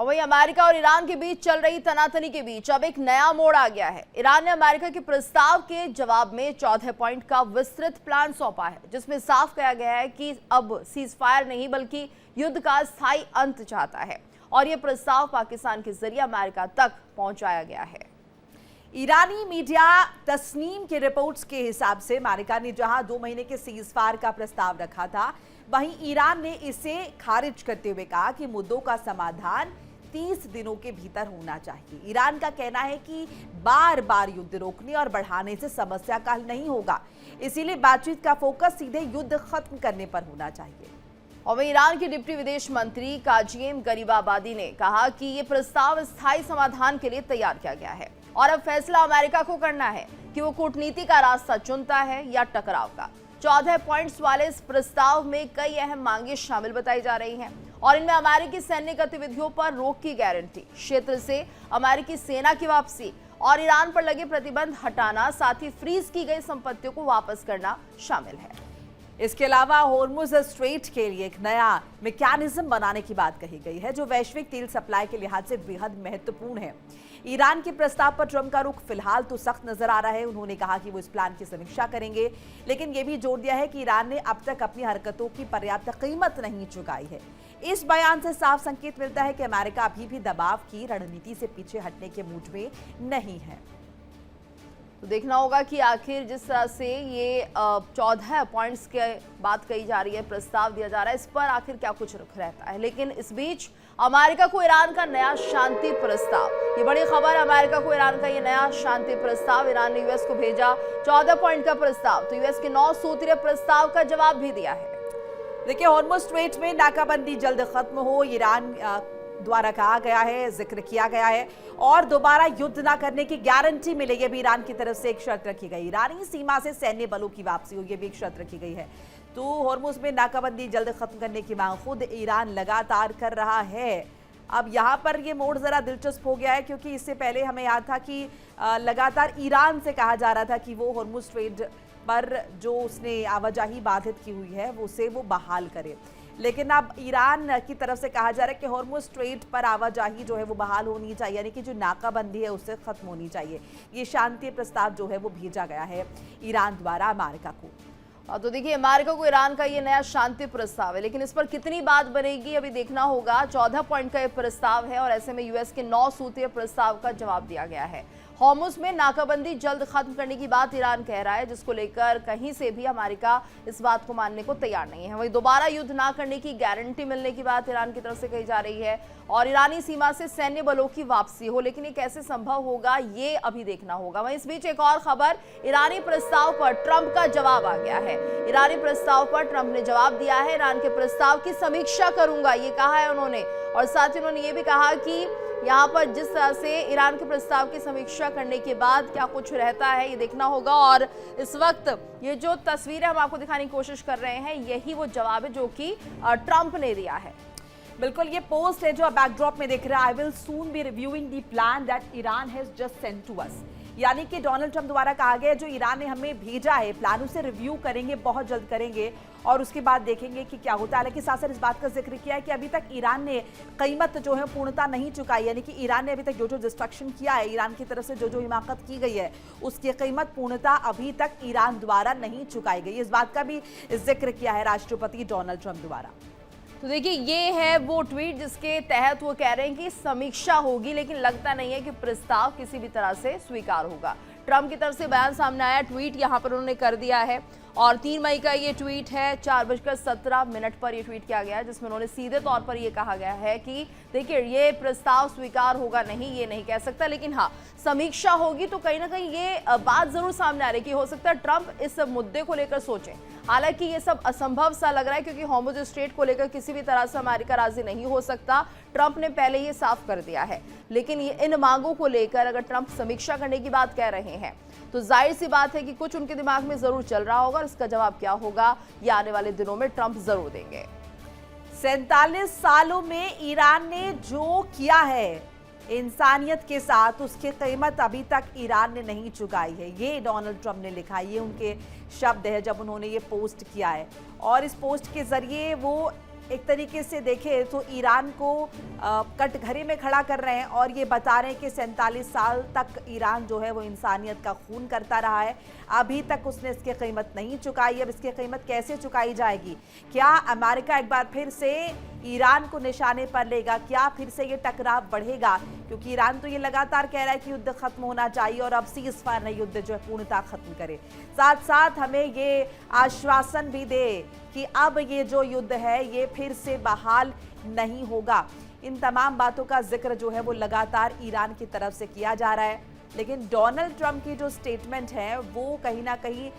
और वहीं अमेरिका और ईरान के बीच चल रही तनातनी के बीच अब एक नया मोड़ आ गया है। ईरान ने अमेरिका के प्रस्ताव के जवाब में 14 पॉइंट का विस्तृत प्लान सौंपा है, जिसमें साफ कहा गया है कि अब सीज फायर नहीं बल्कि युद्ध का स्थायी अंत चाहता है और यह प्रस्ताव पाकिस्तान के जरिए अमेरिका तक पहुंचाया गया है। ईरानी मीडिया तस्नीम के रिपोर्ट्स के हिसाब से अमेरिका ने जहां 2 महीने के सीज फायर का प्रस्ताव रखा था, वहीं ईरान ने इसे खारिज करते हुए कहा कि मुद्दों का समाधान 30 दिनों के भीतर होना चाहिए। ईरान का कहना है कि बार बार युद्ध रोकने और बढ़ाने से समस्या का हल नहीं होगा, इसीलिए बातचीत का फोकस सीधे युद्ध खत्म करने पर होना चाहिए। और वहीं ईरान के डिप्टी विदेश मंत्री काजिम गरीबाबादी ने कहा कि ये प्रस्ताव स्थायी समाधान के लिए तैयार किया गया है और अब फैसला अमेरिका को करना है कि वो कूटनीति का रास्ता चुनता है या टकराव का। 14 पॉइंट्स वाले इस प्रस्ताव में कई अहम मांगे शामिल बताई जा रही हैं और इनमें अमेरिकी सैन्य गतिविधियों पर रोक की गारंटी, क्षेत्र से अमेरिकी सेना की वापसी और ईरान पर लगे प्रतिबंध हटाना, साथ ही फ्रीज की गई संपत्तियों को वापस करना शामिल है। इसके अलावा होर्मुज स्ट्रेट के लिए एक नया मैकेनिज्म बनाने की बात कही गई है, जो वैश्विक तेल सप्लाई के लिहाज से बेहद महत्वपूर्ण है। ईरान के प्रस्ताव पर ट्रंप का रुख फिलहाल तो सख्त नजर आ रहा है। उन्होंने कहा कि वो इस प्लान की समीक्षा करेंगे, लेकिन ये भी जोर दिया है कि ईरान ने अब तक अपनी हरकतों की पर्याप्त कीमत नहीं चुकाई है। इस बयान से साफ संकेत मिलता है कि अमेरिका अभी भी दबाव की रणनीति से पीछे हटने के मूड में नहीं है। तो देखना होगा कि आखिर जिस तरह से ये 14 पॉइंट्स के बात कही जा रही है, प्रस्ताव दिया जा रहा है, इस पर आखिर क्या कुछ रुख रहता है। लेकिन इस बीच अमेरिका को ईरान का नया शांति प्रस्ताव, ये बड़ी खबर, अमेरिका को ईरान का ये नया शांति प्रस्ताव, ईरान ने यूएस को भेजा 14 पॉइंट का प्रस्ताव, तो यूएस के 9 सूत्रीय प्रस्ताव का जवाब भी दिया है। देखिए, हॉर्मुज स्ट्रेट में नाकाबंदी जल्द खत्म हो, ईरान द्वारा कहा गया है, जिक्र किया गया है, और दोबारा युद्ध ना करने की गारंटी मिले, ये भी ईरान की तरफ से एक शर्त रखी गई। ईरानी सीमा से सैन्य बलों की वापसी हो, ये भी एक शर्त रखी गई है। तो हॉर्मुज में नाकाबंदी जल्द खत्म करने की मांग खुद ईरान लगातार कर रहा है। अब यहाँ पर ये मोड़ जरा दिलचस्प हो गया है, क्योंकि इससे पहले हमें याद था कि लगातार ईरान से कहा जा रहा था कि वो हॉर्मुज स्ट्रेट पर जो उसने आवाजाही बाधित की हुई है उसे वो बहाल करे, लेकिन अब ईरान की तरफ से कहा जा रहा है कि हॉर्मुज स्ट्रेट पर आवाजाही जो है वो बहाल होनी चाहिए, यानी कि जो नाकाबंदी है उससे खत्म होनी चाहिए। ये शांति प्रस्ताव जो है वो भेजा गया है ईरान द्वारा अमेरिका को। तो देखिए, अमेरिका को ईरान का ये नया शांति प्रस्ताव है, लेकिन इस पर कितनी बात बनेगी अभी देखना होगा। 14 पॉइंट का ये प्रस्ताव है और ऐसे में यूएस के 9 सूत्रीय प्रस्ताव का जवाब दिया गया है। हॉर्मुज में नाकाबंदी जल्द खत्म करने की बात ईरान कह रहा है, जिसको लेकर कहीं से भी अमेरिका इस बात को मानने को तैयार नहीं है। वहीं दोबारा युद्ध ना करने की गारंटी मिलने की बात ईरान की तरफ से कही जा रही है और ईरानी सीमा से सैन्य बलों की वापसी हो, लेकिन ये कैसे संभव होगा ये अभी देखना होगा। वहीं इस बीच एक और खबर, ईरानी प्रस्ताव पर ट्रंप का जवाब आ गया है। ईरानी प्रस्ताव पर ट्रंप ने जवाब दिया है, ईरान के प्रस्ताव की समीक्षा करूंगा, ये कहा है उन्होंने, और साथ ही उन्होंने ये भी कहा कि यहाँ पर जिस तरह से ईरान के प्रस्ताव की समीक्षा करने के बाद क्या कुछ रहता है ये देखना होगा। और इस वक्त ये जो तस्वीरें हम आपको दिखाने की कोशिश कर रहे हैं, यही वो जवाब है जो कि ट्रंप ने दिया है। बिल्कुल, ये पोस्ट है जो बैकड्रॉप में देख रहे हैं, I will soon be reviewing the plan that Iran has just sent to us, यानी कि डोनाल्ड ट्रंप द्वारा कहा गया जो ईरान ने हमें भेजा है प्लान, उसे रिव्यू करेंगे, बहुत जल्द करेंगे और उसके बाद देखेंगे कि क्या होता है। हालांकि साथ साथ इस बात का जिक्र किया है कि अभी तक ईरान ने कीमत जो है पूर्णता नहीं चुकाई, यानी कि ईरान ने अभी तक जो जो डिस्ट्रक्शन किया है, ईरान की तरफ से जो जो हिमाकत की गई है, उसकी कीमत पूर्णता अभी तक ईरान द्वारा नहीं चुकाई गई। इस बात का भी जिक्र किया है राष्ट्रपति डोनाल्ड ट्रंप द्वारा। तो देखिए, ये है वो ट्वीट जिसके तहत वो कह रहे हैं कि समीक्षा होगी, लेकिन लगता नहीं है कि प्रस्ताव किसी भी तरह से स्वीकार होगा। ट्रंप की तरफ से बयान सामने आया, ट्वीट यहां पर उन्होंने कर दिया है और 3 मई का ये ट्वीट है, 4:17 पर ये ट्वीट किया गया है, जिसमें उन्होंने सीधे तौर पर ये कहा गया है कि देखिए, ये प्रस्ताव स्वीकार होगा नहीं, ये नहीं कह सकता, लेकिन हाँ समीक्षा होगी। तो कहीं ना कहीं ये बात जरूर सामने आ रही है कि हो सकता है ट्रंप इस मुद्दे को लेकर सोचें। हालांकि ये सब असंभव सा लग रहा है, क्योंकि हॉर्मुज स्ट्रेट को लेकर किसी भी तरह से अमेरिका राजी नहीं हो सकता, ट्रंप ने पहले ये साफ कर दिया है। लेकिन इन मांगों को लेकर अगर ट्रंप समीक्षा करने की बात कह रहे हैं, तो जाहिर सी बात है कि कुछ उनके दिमाग में जरूर चल रहा होगा, और इसका जवाब क्या होगा ये आने वाले दिनों में ट्रंप जरूर देंगे। 47 सालों में ईरान ने जो किया है इंसानियत के साथ, उसकी कीमत अभी तक ईरान ने नहीं चुकाई है, ये डोनाल्ड ट्रंप ने लिखा है, ये उनके शब्द है जब उन्होंने ये पोस्ट किया है। और इस पोस्ट के जरिए वो एक तरीके से देखें तो ईरान को कटघरे में खड़ा कर रहे हैं और ये बता रहे हैं कि 47 साल तक ईरान जो है वो इंसानियत का खून करता रहा है, अभी तक उसने इसकी कीमत नहीं चुकाई। अब इसकी कीमत कैसे चुकाई जाएगी? क्या अमेरिका एक बार फिर से ईरान को निशाने पर लेगा? क्या फिर से ये टकराव बढ़ेगा? क्योंकि ईरान तो ये लगातार कह रहा है कि युद्ध खत्म होना चाहिए और अब सीज फायर युद्ध जो है पूर्णतः खत्म करे। साथ साथ हमें ये आश्वासन भी दे कि अब ये जो युद्ध है ये फिर से बहाल नहीं होगा। इन तमाम बातों का जिक्र जो है वो लगातार ईरान की तरफ से किया जा रहा है, लेकिन डोनाल्ड ट्रंप की जो स्टेटमेंट है वो कहीं ना कहीं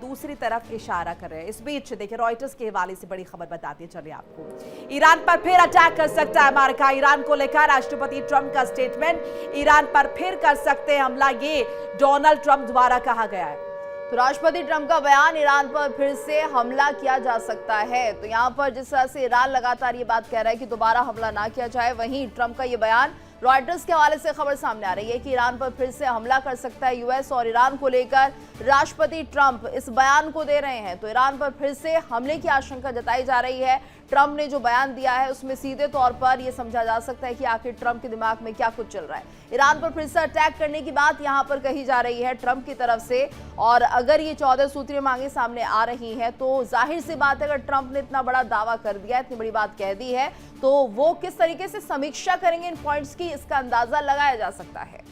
दूसरी तरफ इशारा कर रहे हैं। इस बीच देखिए रॉयटर्स के हवाले से बड़ी खबर बताते चलिए आपको। ईरान पर फिर अटैक कर सकता है अमेरिका। ईरान को लेकर राष्ट्रपति ट्रंप का स्टेटमेंट, ईरान पर फिर कर सकते हैं हमला, ये डोनाल्ड ट्रंप द्वारा कहा गया है। तो राष्ट्रपति ट्रंप का बयान, ईरान पर फिर से हमला किया जा सकता है। तो यहां पर जिस तरह से ईरान लगातार ये बात कह रहा है कि दोबारा हमला ना किया जाए, वहीं ट्रंप का ये बयान, रॉयटर्स के हवाले से खबर सामने आ रही है कि ईरान पर फिर से हमला कर सकता है यूएस, और ईरान को लेकर राष्ट्रपति ट्रंप इस बयान को दे रहे हैं। तो ईरान पर फिर से हमले की आशंका जताई जा रही है। ट्रंप ने जो बयान दिया है उसमें सीधे तौर पर यह समझा जा सकता है कि आखिर ट्रंप के दिमाग में क्या कुछ चल रहा है। ईरान पर फिर से अटैक करने की बात यहां पर कही जा रही है ट्रंप की तरफ से, और अगर ये 14 सूत्रीय मांगे सामने आ रही हैं तो जाहिर सी बात है, अगर ट्रंप ने इतना बड़ा दावा कर दिया, इतनी बड़ी बात कह दी है, तो वो किस तरीके से समीक्षा करेंगे इन पॉइंट्स की, इसका अंदाजा लगाया जा सकता है।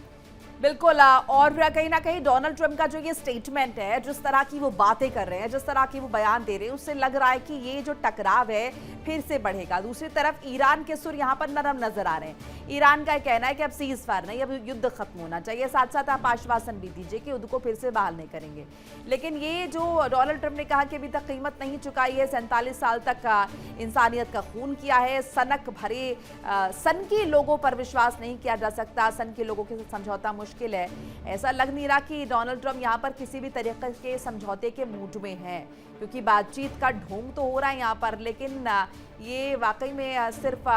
बिल्कुल, और कहीं ना कहीं डोनाल्ड ट्रंप का जो ये स्टेटमेंट है, जिस तरह की वो बातें कर रहे हैं, जिस तरह की वो बयान दे रहे हैं, उससे लग रहा है कि ये जो टकराव है फिर से बढ़ेगा। दूसरी तरफ ईरान के सुर यहाँ पर नरम नजर आ रहे हैं। ईरान का कहना है कि अब सीज फायर नहीं, अब युद्ध खत्म होना चाहिए। साथ साथ आप आश्वासन भी दीजिए कि युद्ध को फिर से बहाल नहीं करेंगे। लेकिन ये जो डोनाल्ड ट्रंप ने कहा कि अभी तक कीमत नहीं चुकाई है, 47 साल तक इंसानियत का खून किया है, सनक भरे सन के लोगों पर विश्वास नहीं किया जा सकता, सन के लोगों के साथ समझौता मुश्किल है। ऐसा लग नहीं रहा कि डोनाल्ड ट्रंप यहाँ पर किसी भी तरीके के समझौते के मूड में है, क्योंकि बातचीत का ढोंग तो हो रहा है यहाँ पर, लेकिन ये वाकई में सिर्फ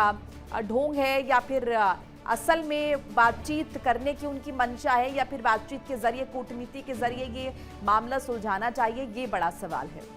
ढोंग है या फिर असल में बातचीत करने की उनकी मंशा है, या फिर बातचीत के जरिए, कूटनीति के जरिए ये मामला सुलझाना चाहिए, ये बड़ा सवाल है।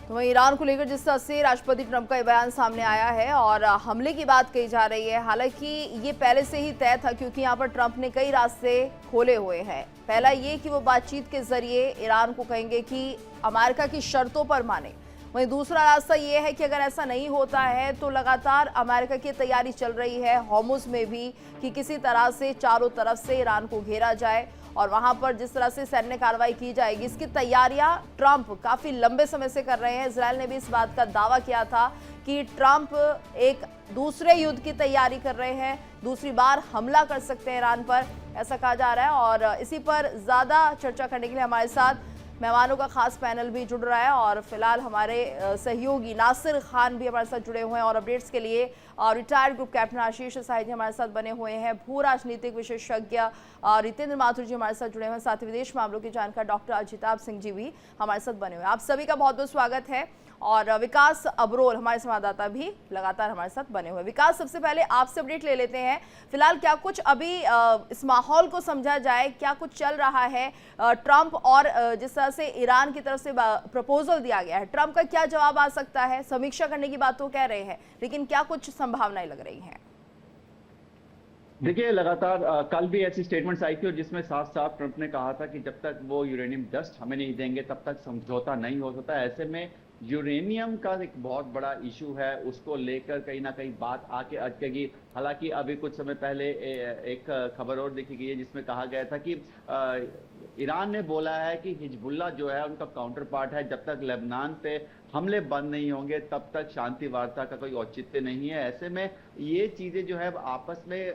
तो वहीं ईरान को लेकर जिस तरह से राष्ट्रपति ट्रंप का ये बयान सामने आया है और हमले की बात कही जा रही है, हालांकि ये पहले से ही तय था, क्योंकि यहाँ पर ट्रंप ने कई रास्ते खोले हुए हैं। पहला ये कि वो बातचीत के जरिए ईरान को कहेंगे कि अमेरिका की शर्तों पर माने। वहीं दूसरा रास्ता ये है कि अगर ऐसा नहीं होता है तो लगातार अमेरिका की तैयारी चल रही है हॉर्मुज़ में भी, कि किसी तरह से चारों तरफ से ईरान को घेरा जाए और वहां पर जिस तरह से सैन्य कार्रवाई की जाएगी, इसकी तैयारियां ट्रंप काफी लंबे समय से कर रहे हैं। इजरायल ने भी इस बात का दावा किया था कि ट्रंप एक दूसरे युद्ध की तैयारी कर रहे हैं, दूसरी बार हमला कर सकते हैं ईरान पर, ऐसा कहा जा रहा है। और इसी पर ज्यादा चर्चा करने के लिए हमारे साथ मेहमानों का खास पैनल भी जुड़ रहा है, और फिलहाल हमारे सहयोगी नासिर खान भी हमारे साथ जुड़े हुए हैं, और अपडेट्स के लिए रिटायर्ड ग्रुप कैप्टन आशीष साहिब जी हमारे साथ बने हुए हैं, भू राजनीतिक विशेषज्ञ रितेंद्र माथुर जी हमारे साथ जुड़े हुए हैं, साथ ही विदेश मामलों के जानकार डॉक्टर अजिताभ सिंह जी भी हमारे साथ बने हुए हैं। आप सभी का बहुत बहुत स्वागत है। और विकास अब्रोल हमारे संवाददाता भी लगातार हमारे साथ बने हुए हैं। विकास, सबसे पहले आपसे अपडेट ले लेते हैं, फिलहाल क्या कुछ अभी इस माहौल को समझा जाए, क्या कुछ चल रहा है? ट्रंप और जिस तरह से ईरान की तरफ से प्रपोजल दिया गया है, ट्रंप का क्या जवाब आ सकता है? समीक्षा करने की बात तो कह रहे हैं, लेकिन क्या कुछ संभावनाएं लग रही हैं? देखिए, लगातार कल भी ऐसी स्टेटमेंट्स आई थी और जिसमें साफ साफ ट्रंप ने कहा था कि जब तक वो यूरेनियम डस्ट हमें नहीं देंगे तब तक समझौता नहीं हो सकता। ऐसे में यूरेनियम का एक बहुत बड़ा इशू है, उसको लेकर कहीं ना कहीं बात आके अटकेगी। हालांकि अभी कुछ समय पहले एक खबर और देखी गई है जिसमें कहा गया था कि ईरान ने बोला है कि हिजबुल्लाह जो है उनका काउंटर पार्ट है, जब तक लेबनान पे हमले बंद नहीं होंगे तब तक शांति वार्ता का कोई औचित्य नहीं है। ऐसे में ये चीजें जो है आपस में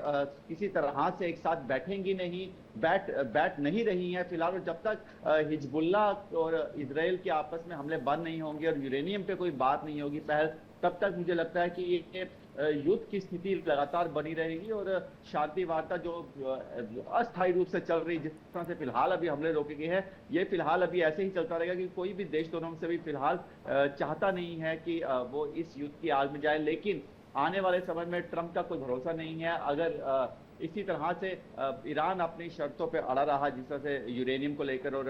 किसी तरह से एक साथ बैठेंगी नहीं, बैठ नहीं रही हैं फिलहाल। और जब तक हिजबुल्लाह और इजराइल के आपस में हमले बंद नहीं होंगे और यूरेनियम पे कोई बात नहीं होगी पहल, तब तक मुझे लगता है कि ये युद्ध की स्थिति लगातार बनी रहेगी और शांति वार्ता जो अस्थायी रूप से चल रही, जिस तरह से फिलहाल अभी हमले रोके गए हैं, ये फिलहाल अभी ऐसे ही चलता रहेगा कि कोई भी देश दोनों से भी फिलहाल चाहता नहीं है कि वो इस युद्ध की आग में जाए। लेकिन आने वाले समय में ट्रंप का कोई भरोसा नहीं है। अगर इसी तरह से ईरान अपनी शर्तों पर अड़ा रहा, जिस तरह से यूरेनियम को लेकर और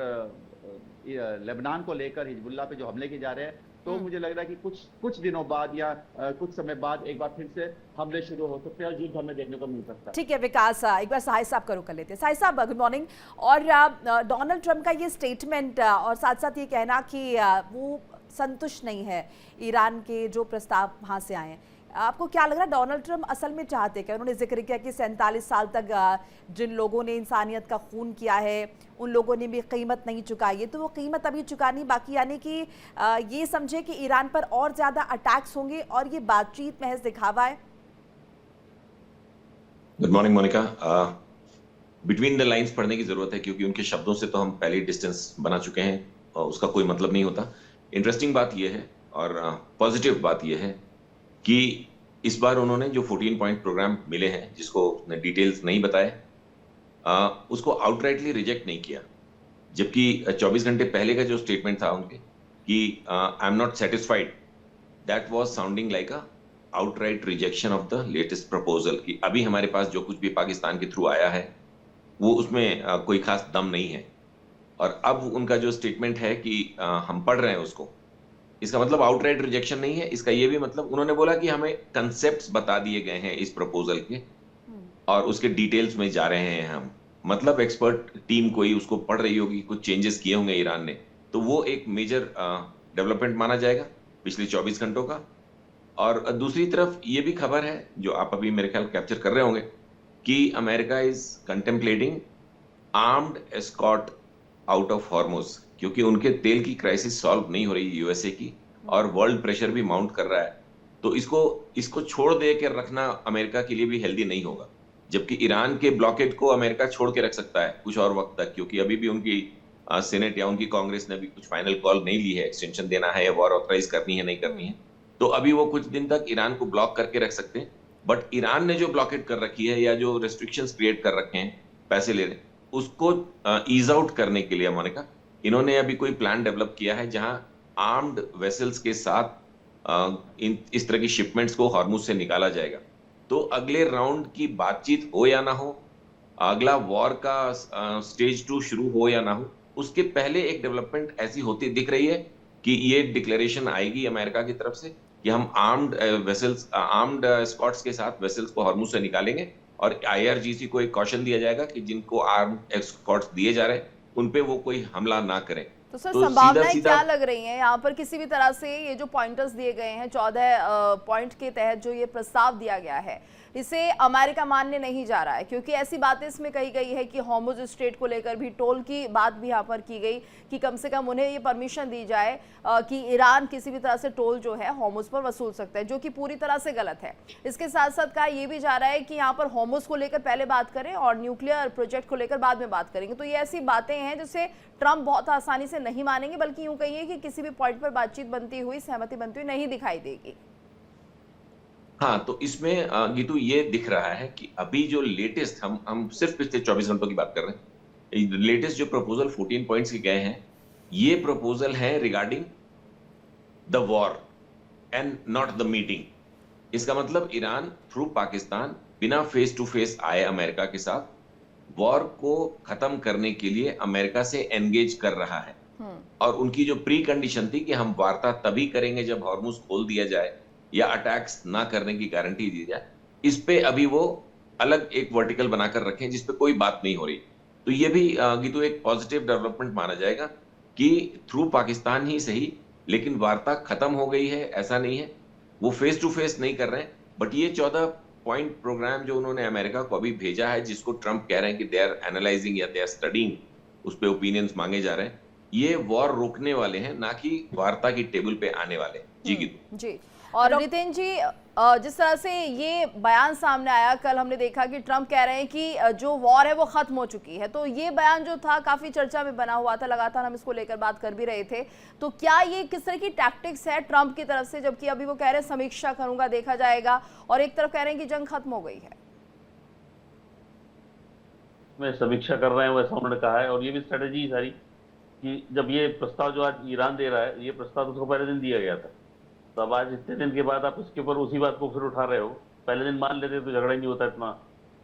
लेबनान को लेकर हिजबुल्लाह पे जो हमले किए जा रहे हैं, तो तो मुझे लग रहा है कि कुछ दिनों बाद या कुछ समय बाद एक बार फिर से हमले शुरू हो सकते हैं और युद्ध हमें देखने को मिल सकता है। ठीक है विकास, एक बार साहिब साहब का रुख कर लेते हैं। साहिब साहब गुड मॉर्निंग। और डोनाल्ड ट्रंप का ये स्टेटमेंट और साथ साथ ये कहना कि वो संतुष्ट नहीं है ईरान के जो प्रस्ताव वहाँ से आए हैं, आपको क्या लग रहा है डोनाल्ड ट्रंप असल में चाहते क्या? उन्होंने जिक्र किया कि 47 साल तक जिन लोगों ने इंसानियत का खून किया है उन लोगों ने भी कीमत नहीं चुकाई है, तो वो कीमत अभी चुकानी बाकी, यानी कि ये समझे कि ईरान पर और ज़्यादा अटैक्स होंगे और ये बातचीत महज दिखावा है। Good morning Monica. Between the lines पढ़ने की जरूरत है क्योंकि उनके शब्दों से तो हम पहले ही डिस्टेंस बना चुके हैं और उसका कोई मतलब नहीं होता। इंटरेस्टिंग बात यह है और पॉजिटिव बात यह है कि इस बार उन्होंने जो 14 पॉइंट प्रोग्राम मिले हैं, जिसको डिटेल्स नहीं बताए, उसको आउटराइटली रिजेक्ट नहीं किया, जबकि 24 घंटे पहले का जो स्टेटमेंट था उनके कि I am not satisfied, that was sounding like a outright rejection of the latest proposal कि अभी हमारे पास जो कुछ भी पाकिस्तान के थ्रू आया है वो उसमें कोई खास दम नहीं है। और अब उनका जो स्टेटमेंट है कि हम पढ़ रहे हैं उसको, इसका मतलब आउटराइट रिजेक्शन नहीं है, इसका ये भी मतलब उन्होंने बोला कि हमें कंसेप्ट्स बता दिए गए हैं इस प्रपोजल के और उसके डिटेल्स में जा रहे हैं हम, मतलब एक्सपर्ट टीम कोई उसको पढ़ रही होगी, कुछ चेंजेस किए होंगे ईरान ने, तो वो एक मेजर डेवलपमेंट माना जाएगा पिछले 24 घंटों का। और दूसरी तरफ ये भी खबर है जो आप अभी मेरे ख्याल कैप्चर कर रहे होंगे कि America is contemplating armed escort out of Hormuz, क्योंकि उनके तेल की क्राइसिस सॉल्व नहीं हो रही यूएसए की और वर्ल्ड प्रेशर भी माउंट कर रहा है, तो इसको छोड़ दे के रखना अमेरिका के लिए भी हेल्दी नहीं होगा। जबकि ईरान के ब्लॉकेड को अमेरिका छोड़ के रख सकता है कुछ और वक्त तक, क्योंकि अभी भी उनकी सेनेट या उनकी कांग्रेस ने भी कुछ फाइनल कॉल नहीं ली है, एक्सटेंशन देना है या वॉर ऑथराइज करनी है नहीं करनी है, तो अभी वो कुछ दिन तक ईरान को ब्लॉक करके रख सकते हैं। बट ईरान ने जो ब्लॉकेट कर रखी है या जो रेस्ट्रिक्शंस क्रिएट कर रखे हैं पैसे ले रहे हैं, उसको ईज आउट करने के लिए अमेरिका इन्होंने अभी कोई प्लान डेवलप किया है जहां आर्म्ड वेसल्स के साथ इस तरह की शिपमेंट्स को हॉर्मुज से निकाला जाएगा। तो अगले राउंड की बातचीत हो या ना हो, अगला वॉर का स्टेज 2 शुरू हो या ना हो, उसके पहले एक डेवलपमेंट ऐसी होती दिख रही है कि ये डिक्लेरेशन आएगी अमेरिका की तरफ से कि हम आर्म्ड एस्कॉर्ट्स के साथ वेसल्स को हॉर्मुज से निकालेंगे और आईआरजीसी को एक कॉशन दिया जाएगा कि जिनको आर्म्ड एस्कॉर्ट्स दिए जा रहे हैं उन पे वो कोई हमला ना करें। तो सर संभावनाएं क्या लग रही हैं यहाँ पर? किसी भी तरह से ये जो पॉइंटर्स दिए गए हैं 14 पॉइंट के तहत जो ये प्रस्ताव दिया गया है, इसे अमेरिका मानने नहीं जा रहा है, क्योंकि ऐसी बातें इसमें कही गई है कि हॉर्मुज स्ट्रेट को लेकर भी टोल की बात भी यहाँ पर की गई कि कम से कम उन्हें ये परमिशन दी जाए कि ईरान किसी भी तरह से टोल जो है हॉर्मुज पर वसूल सकता है, जो कि पूरी तरह से गलत है। इसके साथ साथ कहा यह भी जा रहा है कि यहाँ पर हॉर्मुज को लेकर पहले बात करें और न्यूक्लियर प्रोजेक्ट को लेकर बाद में बात करेंगे। तो ये ऐसी बातें हैं जिसे ट्रंप बहुत आसानी से नहीं मानेंगे, बल्कि यूं कहिए कि किसी भी पॉइंट पर बातचीत बनती हुई, सहमति बनती हुई नहीं दिखाई देगी। हाँ, तो इसमें गीतू ये दिख रहा है कि अभी जो लेटेस्ट हम सिर्फ पिछले 24 घंटों की बात कर रहे हैं, लेटेस्ट जो प्रपोजल 14 पॉइंट्स के गए हैं, ये प्रपोजल है regarding the war and not the meeting. इसका मतलब ईरान थ्रू पाकिस्तान बिना फेस टू फेस आए अमेरिका के साथ वॉर को खत्म करने के लिए अमेरिका से एंगेज कर रहा है। और उनकी जो प्री कंडीशन थी कि हम वार्ता तभी करेंगे जब हॉर्मुज खोल दिया जाए या अटैक्स ना करने की गारंटी दी जाए, इस पे अभी वो अलग एक वर्टिकल बनाकर रखें जिस पे कोई बात नहीं हो रही। तो ये भी गीतू एक पॉजिटिव डेवलपमेंट माना जाएगा कि थ्रू पाकिस्तान ही सही, लेकिन वार्ता खत्म हो गई है ऐसा नहीं है, वो फेस टू फेस नहीं कर रहे हैं। बट ये 14 पॉइंट प्रोग्राम जो उन्होंने अमेरिका को अभी भेजा है, जिसको ट्रंप कह रहे हैं कि दे आर एनालाइजिंग या दे आर स्टडीइंग, उस पे ओपिनियंस मांगे जा रहे हैं, ये वॉर रोकने वाले हैं, ना कि वार्ता की टेबल पे आने वाले। जी गीतू जी। और नितिन जी, जिस तरह से ये बयान सामने आया, कल हमने देखा कि ट्रंप कह रहे हैं कि जो वॉर है वो खत्म हो चुकी है, तो ये बयान जो था काफी चर्चा में बना हुआ था, लगातार हम इसको लेकर बात कर भी रहे थे। तो क्या ये किस तरह की टैक्टिक्स है ट्रंप की तरफ से, जबकि अभी वो कह रहे हैं समीक्षा करूंगा, देखा जाएगा, और एक तरफ कह रहे हैं कि जंग खत्म हो गई है? में समीक्षा कर रहे हैं वैसा उन्होंने कहा है। और ये भी स्ट्रेटेजी सारी कि जब ये प्रस्ताव जो आज ईरान दे रहा है, ये प्रस्ताव उसको पहले दिन दिया गया था, तो अब आज इतने दिन के बाद आप उसके ऊपर उसी बात को फिर उठा रहे हो। पहले दिन मान लेते तो झगड़ा ही नहीं होता इतना।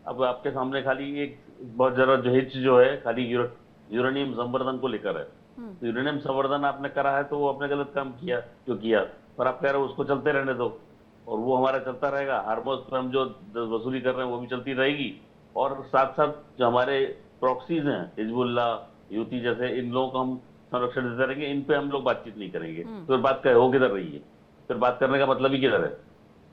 अब आपके सामने खाली एक बहुत जरा जो हिच जो है खाली यूरेनियम संवर्धन को लेकर है, तो यूरेनियम संवर्धन आपने करा है तो वो आपने गलत काम किया जो किया, पर आप कह रहे हो उसको चलते रहने दो और वो हमारा चलता रहेगा। हार्मोज पर हम जो वसूली कर रहे हैं वो भी चलती रहेगी, और साथ साथ जो हमारे प्रॉक्सीज हैं हिजबुल्ला, यूती जैसे, इन लोगों को हम संरक्षण देते रहेंगे, इन पे हम लोग बातचीत नहीं करेंगे। तो फिर बात हो किधर रही है, फिर बात करने का मतलब ही किधर है?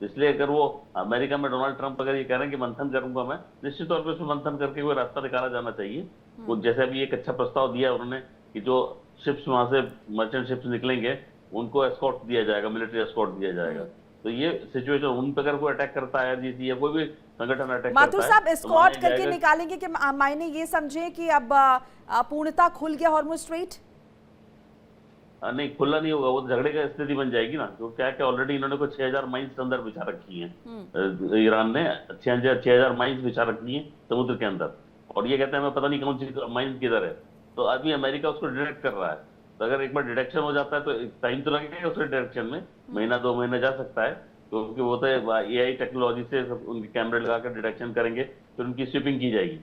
इसलिए अगर वो अमेरिका में डोनाल्ड ट्रंप अगर ये कह रहे हैं कि मंथन करूंगा मैं, निश्चित तौर पर उसमें मंथन करके कोई रास्ता निकाला जाना चाहिए। वो जैसे अभी एक अच्छा प्रस्ताव दिया उन्होंने कि जो शिप्स वहां से मर्चेंट शिप्स निकलेंगे उनको एस्कॉर्ट दिया जाएगा, मिलिट्री एस्कॉर्ट दिया जाएगा। तो ये सिचुएशन उन पर अगर कोई अटैक करता है आईआरजीसी या कोई भी संगठन अटैक करता माथुर है साहब, तो एस्कॉर्ट माना करके जाएगा। निकालेंगे कि मायने ये समझे कि अब पूर्णतः खुल गया हॉर्मुज स्ट्रेट? नहीं, खुला नहीं होगा, वो झगड़े का स्थिति बन जाएगी ना। तो क्या क्या ऑलरेडी इन्होंने को 6000 माइन्स अंदर बिछा रखी हैं, ईरान ने 6000 माइन्स बिछा रखी हैं समुद्र के अंदर, और ये कहते हैं मैं पता नहीं कौन सी माइन्स किधर है। तो अभी अमेरिका उसको डिटेक्ट कर रहा है, तो अगर एक बार डिटेक्शन हो जाता है तो टाइम तो लगेगा उसके डिटेक्शन में, महीना 2 महीने जा सकता है, क्योंकि वो तो AI टेक्नोलॉजी से उनके कैमरे लगाकर डिटेक्शन करेंगे, फिर उनकी स्वीपिंग की जाएगी।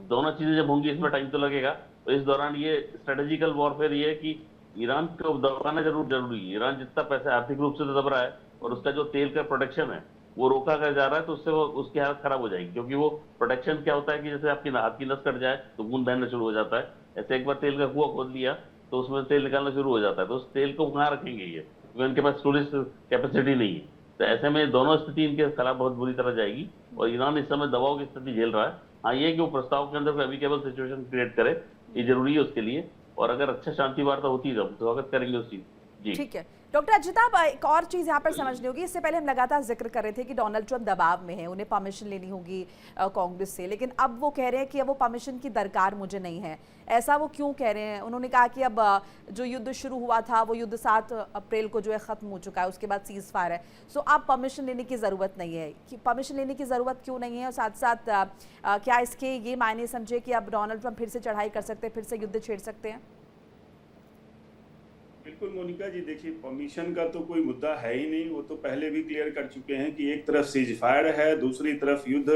दोनों चीजें जब होंगी इसमें टाइम तो लगेगा। तो इस दौरान ये स्ट्रेटेजिकल वॉरफेयर ये है कि ईरान को दबाना जरूरी है। ईरान जितना पैसा आर्थिक रूप से तो दब रहा है, और उसका जो तेल का प्रोडक्शन है वो रोका कर जा रहा है, तो उससे वो उसकी हालत खराब हो जाएगी। क्योंकि वो प्रोडक्शन क्या होता है कि जैसे आपकी हाथ की नस कट जाए तो खून बहना शुरू हो जाता है, ऐसे एक बार तेल का कुआं खोद लिया तो उसमें तेल निकालना शुरू हो जाता है। तो उस तेल को कहाँ रखेंगे ये, क्योंकि उनके पास स्टोरेज कैपेसिटी नहीं है। तो ऐसे में दोनों स्थिति इनके खिलाफ बहुत बुरी तरह जाएगी, और ईरान इस समय दबाव की स्थिति झेल रहा है। हाँ, ये कि वो प्रस्ताव के अंदर अमीकेबल सिचुएशन क्रिएट करे, ये जरूरी है उसके लिए, और अगर अच्छा शांति वार्ता होती है तो स्वागत करेंगे उस चीज। जी ठीक है डॉक्टर अजिताभ, एक और चीज यहाँ पर समझनी होगी। इससे पहले हम लगातार जिक्र कर रहे थे कि डोनाल्ड ट्रंप दबाव में है, उन्हें परमिशन लेनी होगी कांग्रेस से, लेकिन अब वो कह रहे हैं कि अब वो परमिशन की दरकार मुझे नहीं है। ऐसा वो क्यों कह रहे हैं? उन्होंने कहा कि अब जो युद्ध शुरू हुआ था वो युद्ध 7 अप्रैल को जो है खत्म हो चुका है, उसके बाद सीज फायर है, सो अब परमिशन लेने की ज़रूरत नहीं है। कि परमिशन लेने की ज़रूरत क्यों नहीं है, और साथ साथ क्या इसके ये मायने समझे कि अब डोनाल्ड ट्रंप फिर से चढ़ाई कर सकते हैं, फिर से युद्ध छेड़ सकते हैं? बिल्कुल मोनिका जी, देखिए परमिशन का तो कोई मुद्दा है ही नहीं। वो तो पहले भी क्लियर कर चुके हैं कि एक तरफ सीज फायर है, दूसरी तरफ युद्ध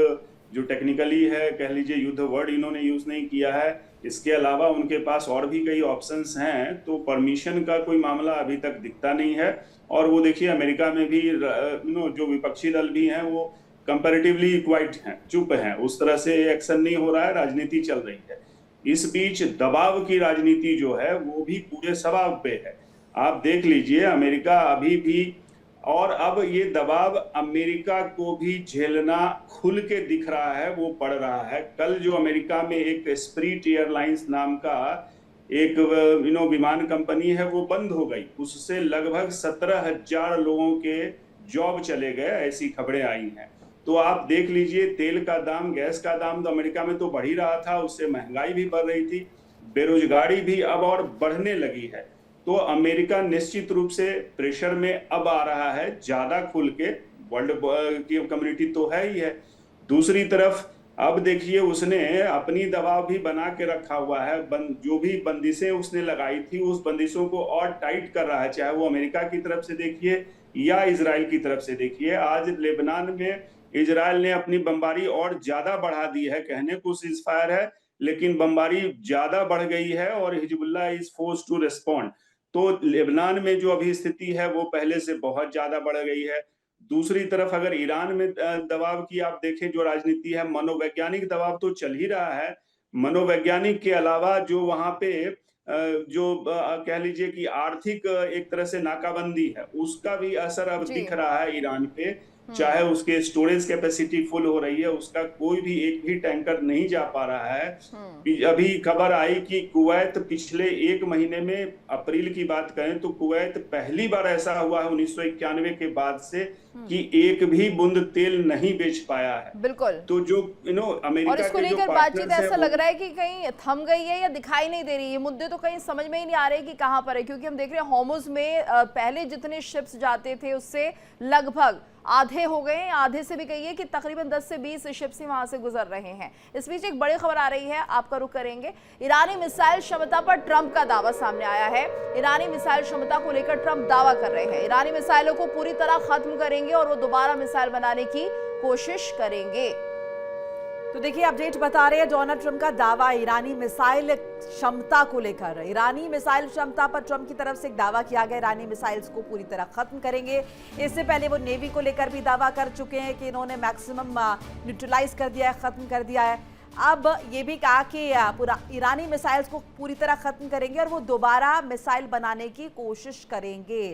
जो टेक्निकली है, कह लीजिए युद्ध वर्ड इन्होंने यूज नहीं किया है। इसके अलावा उनके पास और भी कई ऑप्शंस हैं, तो परमिशन का कोई मामला अभी तक दिखता नहीं है। और वो देखिए अमेरिका में भी जो विपक्षी दल भी हैं वो कंपैरेटिवली क्वाइट हैं, चुप हैं, उस तरह से एक्शन नहीं हो रहा है, राजनीति चल रही है। इस बीच दबाव की राजनीति जो है वो भी पूरे सवाब पे है। आप देख लीजिए अमेरिका अभी भी, और अब ये दबाव अमेरिका को भी झेलना खुल के दिख रहा है, वो पड़ रहा है। कल जो अमेरिका में एक स्प्रीट एयरलाइंस नाम का एक विमान कंपनी है वो बंद हो गई, उससे लगभग 17,000 लोगों के जॉब चले गए, ऐसी खबरें आई हैं। तो आप देख लीजिए तेल का दाम, गैस का दाम तो अमेरिका में तो बढ़ ही रहा था, उससे महंगाई भी बढ़ रही थी, बेरोजगारी भी अब और बढ़ने लगी है। तो अमेरिका निश्चित रूप से प्रेशर में अब आ रहा है, ज्यादा खुल के। वर्ल्ड की कम्युनिटी तो है ही है। दूसरी तरफ अब देखिए उसने अपनी दबाव भी बना के रखा हुआ है, जो भी बंदिशें उसने लगाई थी उस बंदिशों को और टाइट कर रहा है, चाहे वो अमेरिका की तरफ से देखिए या इजराइल की तरफ से देखिए। आज लेबनान में इजराइल ने अपनी बमबारी और ज्यादा बढ़ा दी है, कहने को सीज फायर है लेकिन बमबारी ज्यादा बढ़ गई है, और Hezbollah is forced to respond. तो लेबनान में जो अभी स्थिति है वो पहले से बहुत ज्यादा बढ़ गई है। दूसरी तरफ अगर ईरान में दबाव की आप देखें जो राजनीति है, मनोवैज्ञानिक दबाव तो चल ही रहा है। मनोवैज्ञानिक के अलावा जो वहां पे जो कह लीजिए कि आर्थिक एक तरह से नाकाबंदी है, उसका भी असर अब दिख रहा है ईरान पे। चाहे उसके स्टोरेज कैपेसिटी फुल हो रही है, उसका कोई भी एक भी टैंकर नहीं जा पा रहा है। अभी खबर आई कि कुवैत पिछले 1 महीने में, अप्रैल की बात करें तो कुवैत पहली बार ऐसा हुआ है 1991 के बाद से कि एक भी बूंद तेल नहीं बेच पाया है। बिल्कुल। तो जो अमेरिका और इसको लेकर बातचीत ऐसा लग रहा है कि कहीं थम गई है या दिखाई नहीं दे रही है। ये मुद्दे तो कहीं समझ में ही नहीं आ रहे कि कहां पर है, क्योंकि हम देख रहे हैं हॉर्मुज में पहले जितने शिप्स जाते थे उससे लगभग आधे हो गए, आधे से भी कहिए कि तकरीबन 10 से 20 शिप्स ही वहां से गुजर रहे हैं। इस बीच एक बड़ी खबर आ रही है, आपका रुख करेंगे। ईरानी मिसाइल क्षमता पर ट्रंप का दावा सामने आया है। ईरानी मिसाइल क्षमता को लेकर ट्रंप दावा कर रहे हैं, ईरानी मिसाइलों को पूरी तरह खत्म करेंगे और वो दोबारा मिसाइल बनाने की कोशिश करेंगे। तो देखिए अपडेट बता रहे हैं डोनाल्ड ट्रंप का दावा ईरानी मिसाइल क्षमता को लेकर। ईरानी मिसाइल क्षमता पर ट्रंप की तरफ से एक दावा किया गया, ईरानी मिसाइल्स को पूरी तरह खत्म करेंगे। इससे पहले वो नेवी को लेकर भी दावा कर चुके हैं कि इन्होंने मैक्सिमम न्यूट्रलाइज कर दिया है, खत्म कर दिया है। अब ये भी कहा कि पूरा ईरानी मिसाइल्स को पूरी तरह खत्म करेंगे और वो दोबारा मिसाइल बनाने की कोशिश करेंगे।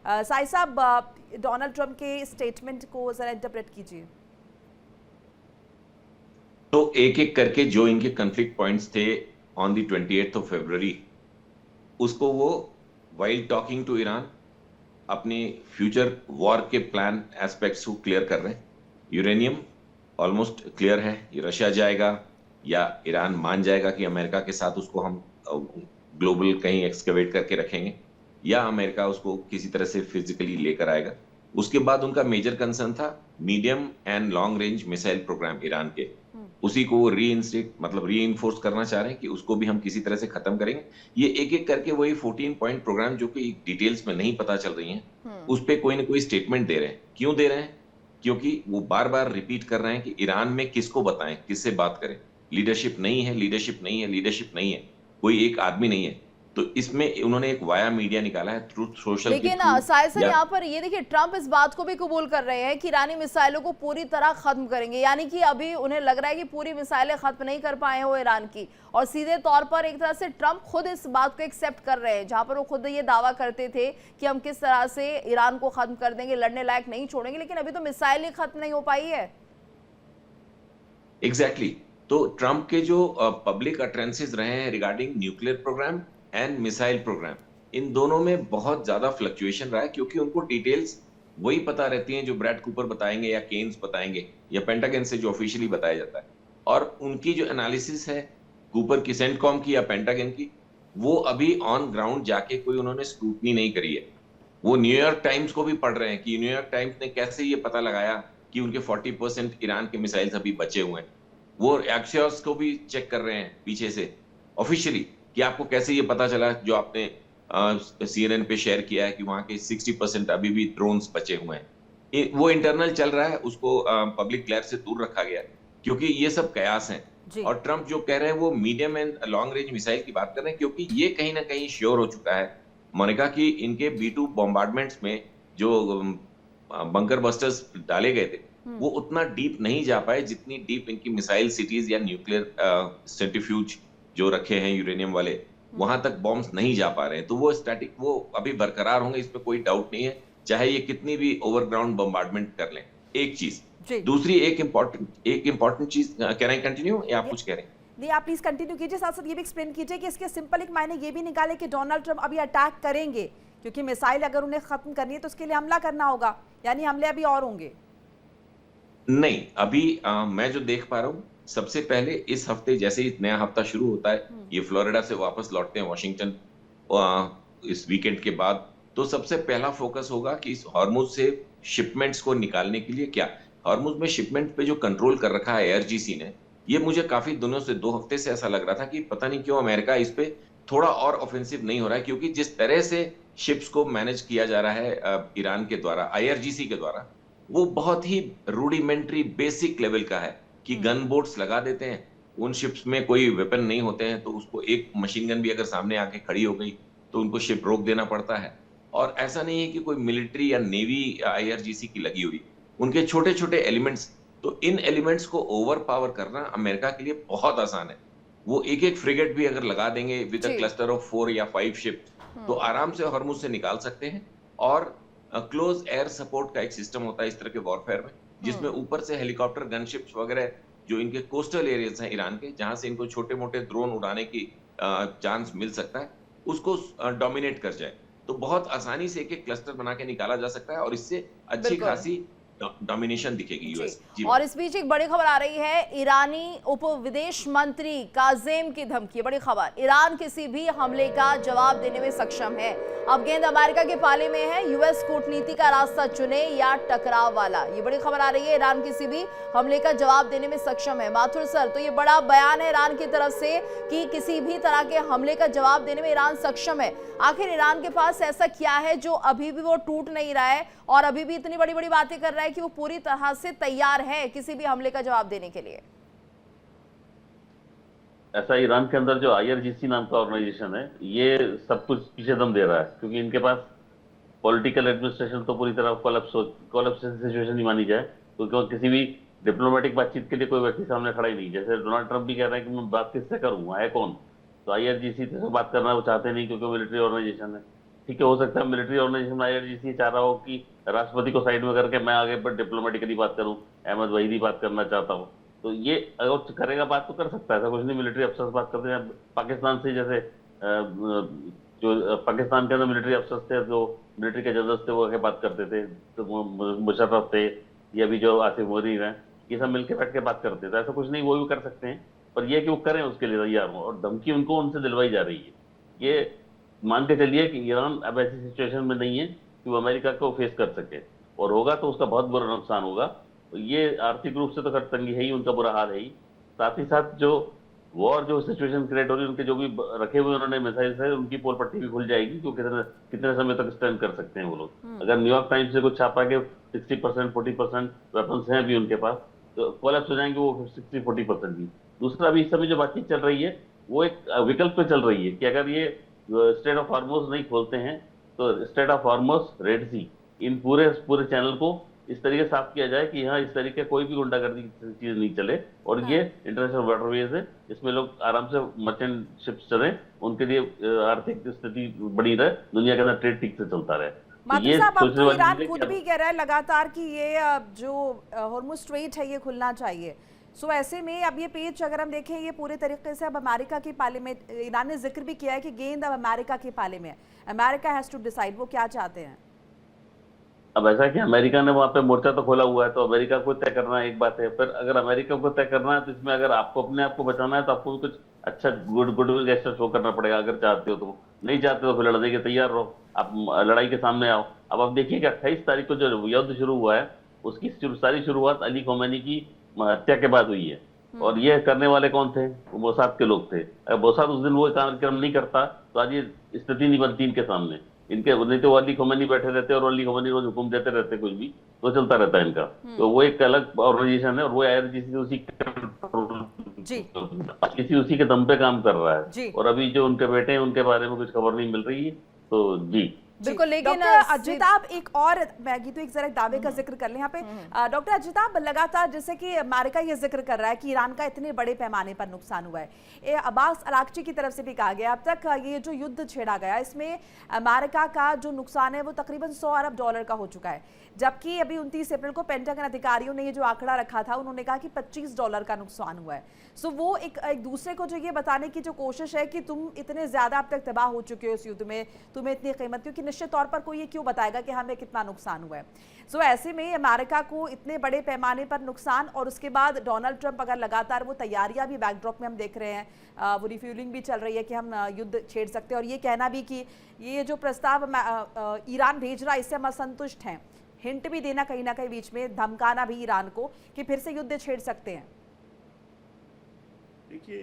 साई साहब, डोनाल्ड ट्रंप के स्टेटमेंट को जरा इंटरप्रेट कीजिए। तो एक एक करके जो इनके कंफ्लिक्ट पॉइंट्स थे on the 28th of February, उसको वो वाइल टॉकिंग टू ईरान अपने फ्यूचर वॉर के प्लान एस्पेक्ट्स को क्लियर कर रहे हैं। यूरेनियम ऑलमोस्ट क्लियर है, ये रशिया जाएगा या ईरान मान जाएगा कि अमेरिका के साथ उसको हम ग्लोबल कहीं एक्सकवेट करके रखेंगे, या अमेरिका उसको किसी तरह से फिजिकली लेकर आएगा। उसके बाद उनका मेजर कंसर्न था medium and long range missile program Iran के, उसी को रीइंफोर्स करना चाह रहे हैं कि उसको भी हम किसी तरह से खत्म करेंगे। ये एक एक करके वही 14 पॉइंट प्रोग्राम जो कि डिटेल्स में नहीं पता चल रही हैं, उस पे कोई ना कोई स्टेटमेंट दे रहे हैं। क्यों दे रहे हैं? क्योंकि वो बार बार रिपीट कर रहे हैं कि ईरान में किसको बताएं, किससे बात करें, लीडरशिप नहीं है, लीडरशिप नहीं है, लीडरशिप नहीं है, कोई एक आदमी नहीं है। तो इसमें उन्होंने एक वाया मीडिया निकाला है, ट्रूथ सोशल। लेकिन साय सर, यहाँ पर ये देखिए ट्रंप इस बात को भी कबूल कर रहे हैं कि ईरानी मिसाइलों को पूरी तरह खत्म करेंगे, यानी कि अभी उन्हें लग रहा है कि पूरी मिसाइलें खत्म नहीं कर पाए हो ईरान की, और सीधे तौर पर एक तरह से ट्रंप खुद इस बात को एक्सेप्ट कर रहे हैं, जहां पर वो खुद ये दावा करते थे कि हम किस तरह से ईरान को खत्म कर देंगे, लड़ने लायक नहीं छोड़ेंगे, लेकिन अभी तो मिसाइल ही खत्म नहीं हो पाई है। एग्जैक्टली। तो ट्रंप के जो पब्लिक अटरेंसेस रहे हैं regarding nuclear programme and missile programme, इन दोनों में बहुत ज्यादा फ्लक्चुएशन रहा है, क्योंकि उनको डिटेल्स वही पता रहती हैं जो ब्रैड कूपर बताएंगे या केन्स बताएंगे या पेंटागन से जो ऑफिशियली बताया जाता है। और उनकी जो एनालिसिस है कूपर की, सेंटकॉम की या पेंटागन की, वो अभी ऑन ग्राउंड जाके कोई उन्होंने स्क्रूटनी नहीं करी है। वो न्यूयॉर्क टाइम्स को भी पढ़ रहे हैं कि न्यूयॉर्क टाइम्स ने कैसे ये पता लगाया कि उनके 40% ईरान के मिसाइल्स अभी बचे हुए हैं। वो एक्सियोस को भी चेक कर रहे हैं पीछे से ऑफिशियली कि आपको कैसे ये पता चला, जो आपने CNN पे शेयर किया है कि वहां के 60% अभी भी ड्रोन्स बचे हुए हैं। वो इंटरनल चल रहा है, उसको पब्लिक ग्लेयर से दूर रखा गया क्योंकि ये सब कयास हैं। और ट्रंप जो कह रहे हैं वो medium and long range missile की बात कर रहे हैं, क्योंकि ये कहीं ना कहीं श्योर हो चुका है मोनिका की इनके B-2 बॉम्बार्डमेंट्स में जो बंकर बस्टर्स डाले गए थे वो उतना डीप नहीं जा पाए जितनी डीप इनकी मिसाइल सिटीज या न्यूक्लियर सेंट्रीफ्यूज जो रखे हैं यूरेनियम वाले, वहां तक बॉम्ब्स नहीं जा पा रहे हैं। तो वो स्टैटिक, वो अभी बरकरार होंगे, इस पे कोई डाउट नहीं है, चाहे ये कितनी भी ओवरग्राउंड बम्बार्डमेंट कर लें। एक चीज, दूसरी एक इंपॉर्टेंट चीज, कैन आई कंटिन्यू या आप कुछ कह रहे हैं? नहीं, आप प्लीज कंटिन्यू कीजिए। साथ साथ ये भी एक्सप्लेन कीजिए कि इसके सिंपल एक मायने ये भी निकाले कि डोनाल्ड ट्रंप अभी अटैक करेंगे, क्योंकि मिसाइल अगर उन्हें खत्म करनी है तो उसके लिए हमला करना होगा, यानी हमले अभी और होंगे। नहीं, अभी मैं जो देख पा रहा हूँ, सबसे पहले इस हफ्ते जैसे ही नया हफ्ता शुरू होता है, ये फ्लोरिडा से वापस लौटते हैं वॉशिंगटन इस वीकेंड के बाद, तो सबसे पहला फोकस होगा कि इस हॉर्मुज से शिपमेंट्स को निकालने के लिए क्या, हॉर्मुज में शिपमेंट पे जो कंट्रोल कर रखा है ARGC ने, ये मुझे काफी दिनों से 2 हफ्ते से ऐसा लग रहा था कि पता नहीं क्यों अमेरिका इस पे थोड़ा और ऑफेंसिव नहीं हो रहा है, क्योंकि जिस तरह से शिप्स को मैनेज किया जा रहा है ईरान के द्वारा, IRGC के द्वारा, वो बहुत ही रूडिमेंट्री बेसिक लेवल का है कि गन बोट्स लगा देते हैं, उन शिप्स में कोई वेपन नहीं होते हैं, तो उसको एक मशीन गन भी अगर सामने आके खड़ी हो गई तो उनको शिप रोक देना पड़ता है। और ऐसा नहीं है कि कोई मिलिट्री या नेवी IRGC की लगी हुई, उनके छोटे छोटे एलिमेंट्स, तो इन एलिमेंट्स को ओवर पावर करना अमेरिका के लिए बहुत आसान है। वो एक एक फ्रिगेट भी अगर लगा देंगे विद अ क्लस्टर ऑफ 4 या 5 शिप, तो आराम से हॉर्मुज से निकाल सकते हैं। और क्लोज एयर सपोर्ट का एक सिस्टम होता है इस तरह के वॉरफेयर में, जिसमें ऊपर से हेलीकॉप्टर, गनशिप्स वगैरह जो इनके कोस्टल एरियाज हैं ईरान के, जहां से इनको छोटे मोटे ड्रोन उड़ाने की चांस मिल सकता है, उसको डोमिनेट कर जाए, तो बहुत आसानी से एक एक क्लस्टर बना के निकाला जा सकता है और इससे अच्छी खासी डोमिनेशन दिखेगी यूएस। और इस बीच एक बड़ी खबर आ रही है, ईरानी उप विदेश मंत्री काजेम की धमकी। बड़ी खबर, ईरान किसी भी हमले का जवाब देने में सक्षम है। अब गेंद अमेरिका के पाले में है, यूएस कूटनीति का रास्ता चुने या टकराव वाला। ये बड़ी खबर आ रही है, ईरान किसी भी हमले का जवाब देने में सक्षम है। माथुर सर, तो ये बड़ा बयान है ईरान की तरफ से कि किसी भी तरह के हमले का जवाब देने में ईरान सक्षम है। आखिर ईरान के पास ऐसा क्या है जो अभी भी वो टूट नहीं रहा है और अभी भी इतनी बड़ी बड़ी बातें कर रहा है कि वो पूरी तरह से तैयार है किसी भी हमले का जवाब देने के लिए? ऐसा ईरान के अंदर जो IRGC नाम का ऑर्गेनाइजेशन है, ये सब कुछ पीछे दम दे रहा है, क्योंकि इनके पास पॉलिटिकल एडमिनिस्ट्रेशन तो पूरी तरह कोलैप्स सिचुएशन ही मानी जाए, क्योंकि किसी भी डिप्लोमेटिक बातचीत के लिए कोई व्यक्ति सामने खड़ा ही नहीं। जैसे डोनाल्ड ट्रंप भी कह रहे हैं कि मैं बात किससे करूँ, है कौन? तो IRGC से बात करना वो चाहते नहीं, क्योंकि मिलिट्री ऑर्गेनाइजेशन है। ठीक है, हो सकता है मिलिट्री ऑर्गेनाइजेशन IRGC चाह रहा हो कि राष्ट्रपति को साइड में करके मैं आगे पर डिप्लोमेटिकली बात करूं, अहमद वहीदी बात करना चाहता हूं, तो ये अगर करेगा बात तो कर सकता है, ऐसा कुछ नहीं। मिलिट्री अफसर बात करते हैं पाकिस्तान से, जैसे जो पाकिस्तान के अंदर मिलिट्री अफसर थे, जो मिलिट्री के जनरल्स थे, वो आके बात करते थे, तो मुशर्रफ थे या भी जो आसिफ मोदी हैं, ये सब मिलकर बैठ के बात करते थे। ऐसा कुछ नहीं, वो भी कर सकते हैं, पर ये कि वो करें उसके लिए तैयार हो, और धमकी उनको उनसे दिलवाई जा रही है। ये मान के चलिए कि ईरान अब ऐसी सिचुएशन में नहीं है कि वो अमेरिका को फेस कर सके, और होगा तो उसका बहुत बुरा नुकसान होगा। ये आर्थिक रूप से तो खैर तंगी है ही, उनका बुरा हाल है ही, साथ ही साथ जो वॉर जो सिचुएशन क्रिएट हो रही है, उनके जो भी रखे हुए उन्होंने मिसाइल्स है, उनकी पोल पट्टी भी खुल जाएगी, क्योंकि कितने समय तक स्टैंड कर सकते हैं वो लोग। अगर न्यूयॉर्क टाइम्स से कुछ छापा के 60% 40% वेपन्स हैं अभी उनके पास, तो कोलैप्स हो जाएंगे वो 60-40% भी। दूसरा, अभी इस समय जो बातचीत चल रही है वो एक विकल्प पे चल रही है कि अगर ये स्ट्रेट ऑफ हॉर्मुज नहीं खोलते हैं, तो स्ट्रेट ऑफ हॉर्मुज, रेड सी, इन पूरे चैनल को इस तरीके साफ किया जाए कि यहाँ इस तरीके कोई भी गुंडागर्दी की चीज नहीं चले, और ये इंटरनेशनल वाटरवेज है, इसमें लोग आराम से मर्चेंट शिप्स चले, उनके लिए आर्थिक स्थिति बनी रहे, दुनिया के अंदर ट्रेड ठीक से चलता रहे। मातू साहब, अब तो ईरान खुद भी कह रहा है लगातार कि ये जो हॉर्मुज स्ट्रेट है ये खुलना चाहिए। सो ऐसे में अब ये पेच अगर हम देखें, ये पूरे तरीके से अब अमेरिका के पाले में, ईरान ने जिक्र भी किया है कि गेंद अब अमेरिका के पाले में है, अमेरिका हैज टू डिसाइड वो क्या चाहते हैं। अब ऐसा कि अमेरिका ने वहां पे मोर्चा तो खोला हुआ है, तो अमेरिका को तय करना एक बात है, फिर अगर अमेरिका को तय करना है तो इसमें अगर आपको अपने आप को बचाना है तो आपको भी कुछ अच्छा गुडविल गेस्चर शो करना पड़ेगा। अगर चाहते हो तो, नहीं चाहते तो फिर लड़ने के तैयार रहो, आप लड़ाई के सामने आओ। अब आप देखिएगा 28 तारीख को जो युद्ध शुरू हुआ है, उसकी सारी शुरुआत अली खोमेनी की हत्या के बाद हुई है, और ये करने वाले कौन थे? मोसाद के लोग थे। अगर मोसाद उस दिन वो कार्यक्रम नहीं करता तो आज ये स्थिति नहीं बनती इनके सामने। इनके नहीं तो अली खोमेनी बैठे रहते और अली खोमेनी रोज हुक्म देते रहते, कुछ भी तो चलता रहता है इनका। तो वो एक अलग ऑर्गेनाइजेशन है, और वो IRGC उसी के दम पे काम कर रहा है, और अभी जो उनके बेटे हैं उनके बारे में कुछ खबर नहीं मिल रही है। तो जी बिल्कुल, लेकिन अजिताब एक और मैगी तो एक जरा दावे का जिक्र कर ले यहाँ पे। डॉक्टर अजिताब, लगातार जैसे कि अमेरिका ये जिक्र कर रहा है कि ईरान का इतने बड़े पैमाने पर नुकसान हुआ है, अब्बास अरागची की तरफ से भी कहा गया अब तक ये जो युद्ध छेड़ा गया इसमें अमेरिका का जो नुकसान है वो तकरीबन $100 अरब का हो चुका है, जबकि अभी 29 अप्रैल को पेंटागन अधिकारियों ने ये जो आंकड़ा रखा था उन्होंने कहा कि $25 का नुकसान हुआ है। सो वो एक दूसरे को जो ये बताने की जो कोशिश है कि तुम इतने ज्यादा अब तक तबाह हो चुके हो इस युद्ध में, तुम्हें इतनी कीमत, क्योंकि निश्चित तौर पर कोई ये क्यों बताएगा कि हमें कितना नुकसान हुआ है। सो ऐसे में अमेरिका को इतने बड़े पैमाने पर नुकसान, और उसके बाद डोनाल्ड ट्रंप अगर लगातार वो तैयारियां भी बैकड्रॉप में हम देख रहे हैं, वो रिफ्यूलिंग भी चल रही है कि हम युद्ध छेड़ सकते हैं, और ये कहना भी कि ये जो प्रस्ताव ईरान भेज रहा है इससे हम असंतुष्ट हैं, हिंट भी देना कहीं ना कहीं बीच में, धमकाना भी ईरान को कि फिर से युद्ध छेड़ सकते हैं। देखिए,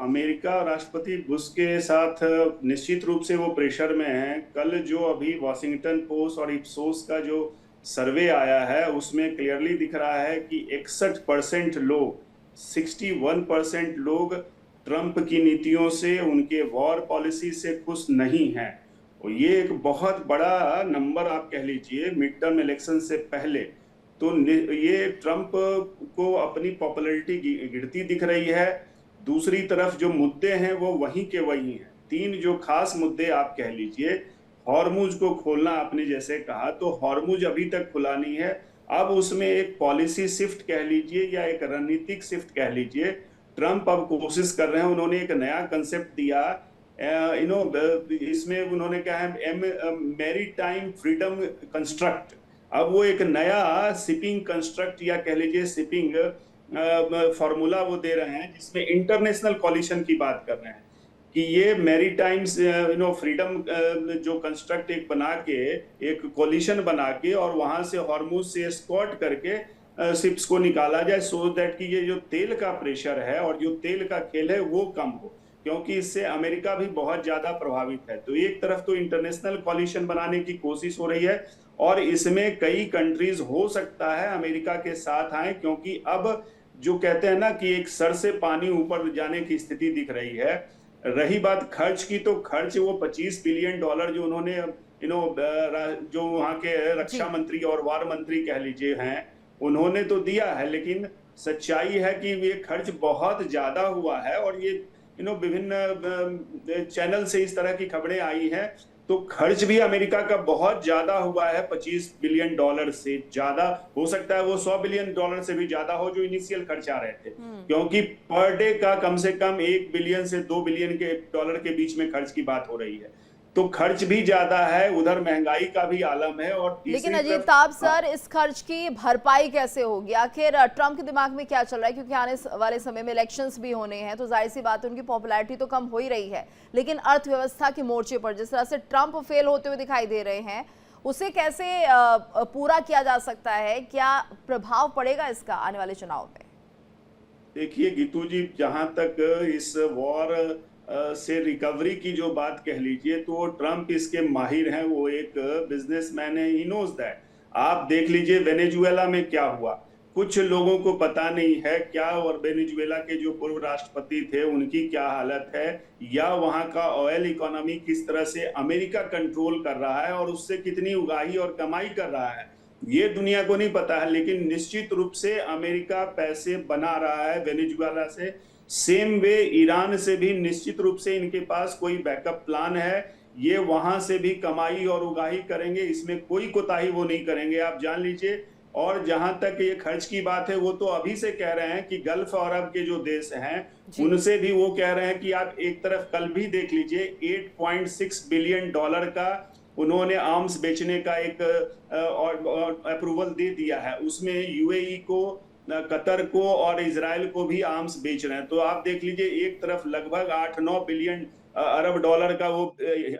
अमेरिका राष्ट्रपति बुश के साथ निश्चित रूप से वो प्रेशर में है। कल जो अभी वॉशिंगटन पोस्ट और इप्सोस का जो सर्वे आया है उसमें क्लियरली दिख रहा है कि 61% लोग, 61% लोग ट्रंप की नीतियों से, उनके वॉर पॉलिसी से खुश नहीं हैं, और ये एक बहुत बड़ा नंबर आप कह लीजिए मिड टर्म इलेक्शन से पहले। तो ये ट्रंप को अपनी पॉपुलैरिटी गिरती दिख रही है। दूसरी तरफ जो मुद्दे हैं वो वहीं के वहीं हैं। 3 जो खास मुद्दे आप कह लीजिए, हॉर्मुज को खोलना आपने जैसे कहा, तो हॉर्मुज अभी तक खुला नहीं है। अब उसमें एक पॉलिसी शिफ्ट कह लीजिए या एक रणनीतिक शिफ्ट कह लीजिए, ट्रंप अब कोशिश कर रहे हैं। उन्होंने एक नया कंसेप्ट दिया, इसमें उन्होंने कहा है मैरीटाइम फ्रीडम कंस्ट्रक्ट। अब वो एक नया शिपिंग कंस्ट्रक्ट या कह लीजिए शिपिंग फॉर्मूला वो दे रहे हैं, जिसमें इंटरनेशनल कॉलिशन की बात कर रहे हैं कि ये मैरीटाइम्स फ्रीडम जो कंस्ट्रक्ट एक बना के, एक कॉलिशन बना के, और वहां से हॉर्मुज से एस्कॉर्ट करके शिप्स को निकाला जाए, सो दैट कि ये जो तेल का प्रेशर है और जो तेल का खेल है वो कम हो, क्योंकि इससे अमेरिका भी बहुत ज्यादा प्रभावित है। तो एक तरफ तो इंटरनेशनल कॉलिशन बनाने की कोशिश हो रही है, और इसमें कई कंट्रीज हो सकता है अमेरिका के साथ आए, क्योंकि अब जो कहते हैं ना कि एक सर से पानी ऊपर जाने की स्थिति दिख रही है। रही बात खर्च की, तो खर्च वो $25 बिलियन जो उन्होंने जो वहाँ के रक्षा मंत्री और वार मंत्री कह लीजिए हैं, उन्होंने तो दिया है, लेकिन सच्चाई है कि ये खर्च बहुत ज्यादा हुआ है। और ये विभिन्न चैनल से इस तरह की खबरें आई हैं, तो खर्च भी अमेरिका का बहुत ज्यादा हुआ है। $25 बिलियन से ज्यादा, हो सकता है वो $100 बिलियन से भी ज्यादा हो जो इनिशियल खर्च आ रहे थे, क्योंकि पर डे का कम से कम $1 बिलियन से $2 बिलियन के बीच में खर्च की बात हो रही है। तो खर्च भी ज्यादा है, उधर महंगाई का भी आलम है। और लेकिन अजीताभ सर, इस खर्च की भरपाई कैसे होगी? आखिर ट्रंप के दिमाग में क्या चल रहा है? क्योंकि आने वाले समय में इलेक्शंस भी होने हैं, तो जाहिर सी बात है उनकी पॉपुलैरिटी तो कम हो ही रही है, लेकिन अर्थव्यवस्था के मोर्चे पर जिस तरह से ट्रंप फेल होते हुए दिखाई दे रहे हैं, उसे कैसे पूरा किया जा सकता है? क्या प्रभाव पड़ेगा इसका आने वाले चुनाव में? देखिए गीतू जी, जहां तक इस वॉर से रिकवरी की जो बात कह लीजिए, तो ट्रंप इसके माहिर हैं, वो एक बिजनेसमैन है, ही नोज दैट। आप देख लीजिए वेनेजुएला में क्या हुआ, कुछ लोगों को पता नहीं है क्या, और वेनेजुएला के जो पूर्व राष्ट्रपति थे उनकी क्या हालत है, या वहां का ऑयल इकोनॉमी किस तरह से अमेरिका कंट्रोल कर रहा है और उससे कितनी उगाही और कमाई कर रहा है, ये दुनिया को नहीं पता है। लेकिन निश्चित रूप से अमेरिका पैसे बना रहा है वेनेजुएला से। सेम वे ईरान से भी निश्चित रूप से इनके पास कोई बैकअप प्लान है, ये वहां से भी कमाई और उगाही करेंगे, इसमें कोई कोताही वो नहीं करेंगे, आप जान लीजिए। और जहां तक ये खर्च की बात है, वो तो अभी से कह रहे हैं कि गल्फ और अरब के जो देश हैं उनसे भी वो कह रहे हैं कि आप एक तरफ कल भी देख लीजिए $8.6 बिलियन का उन्होंने आर्म्स बेचने का एक अप्रूवल दे दिया है। उसमें यूएई को, कतर को और इजराइल को भी आर्म्स बेच रहे हैं। तो आप देख लीजिए, एक तरफ लगभग 8-9 बिलियन अरब डॉलर का वो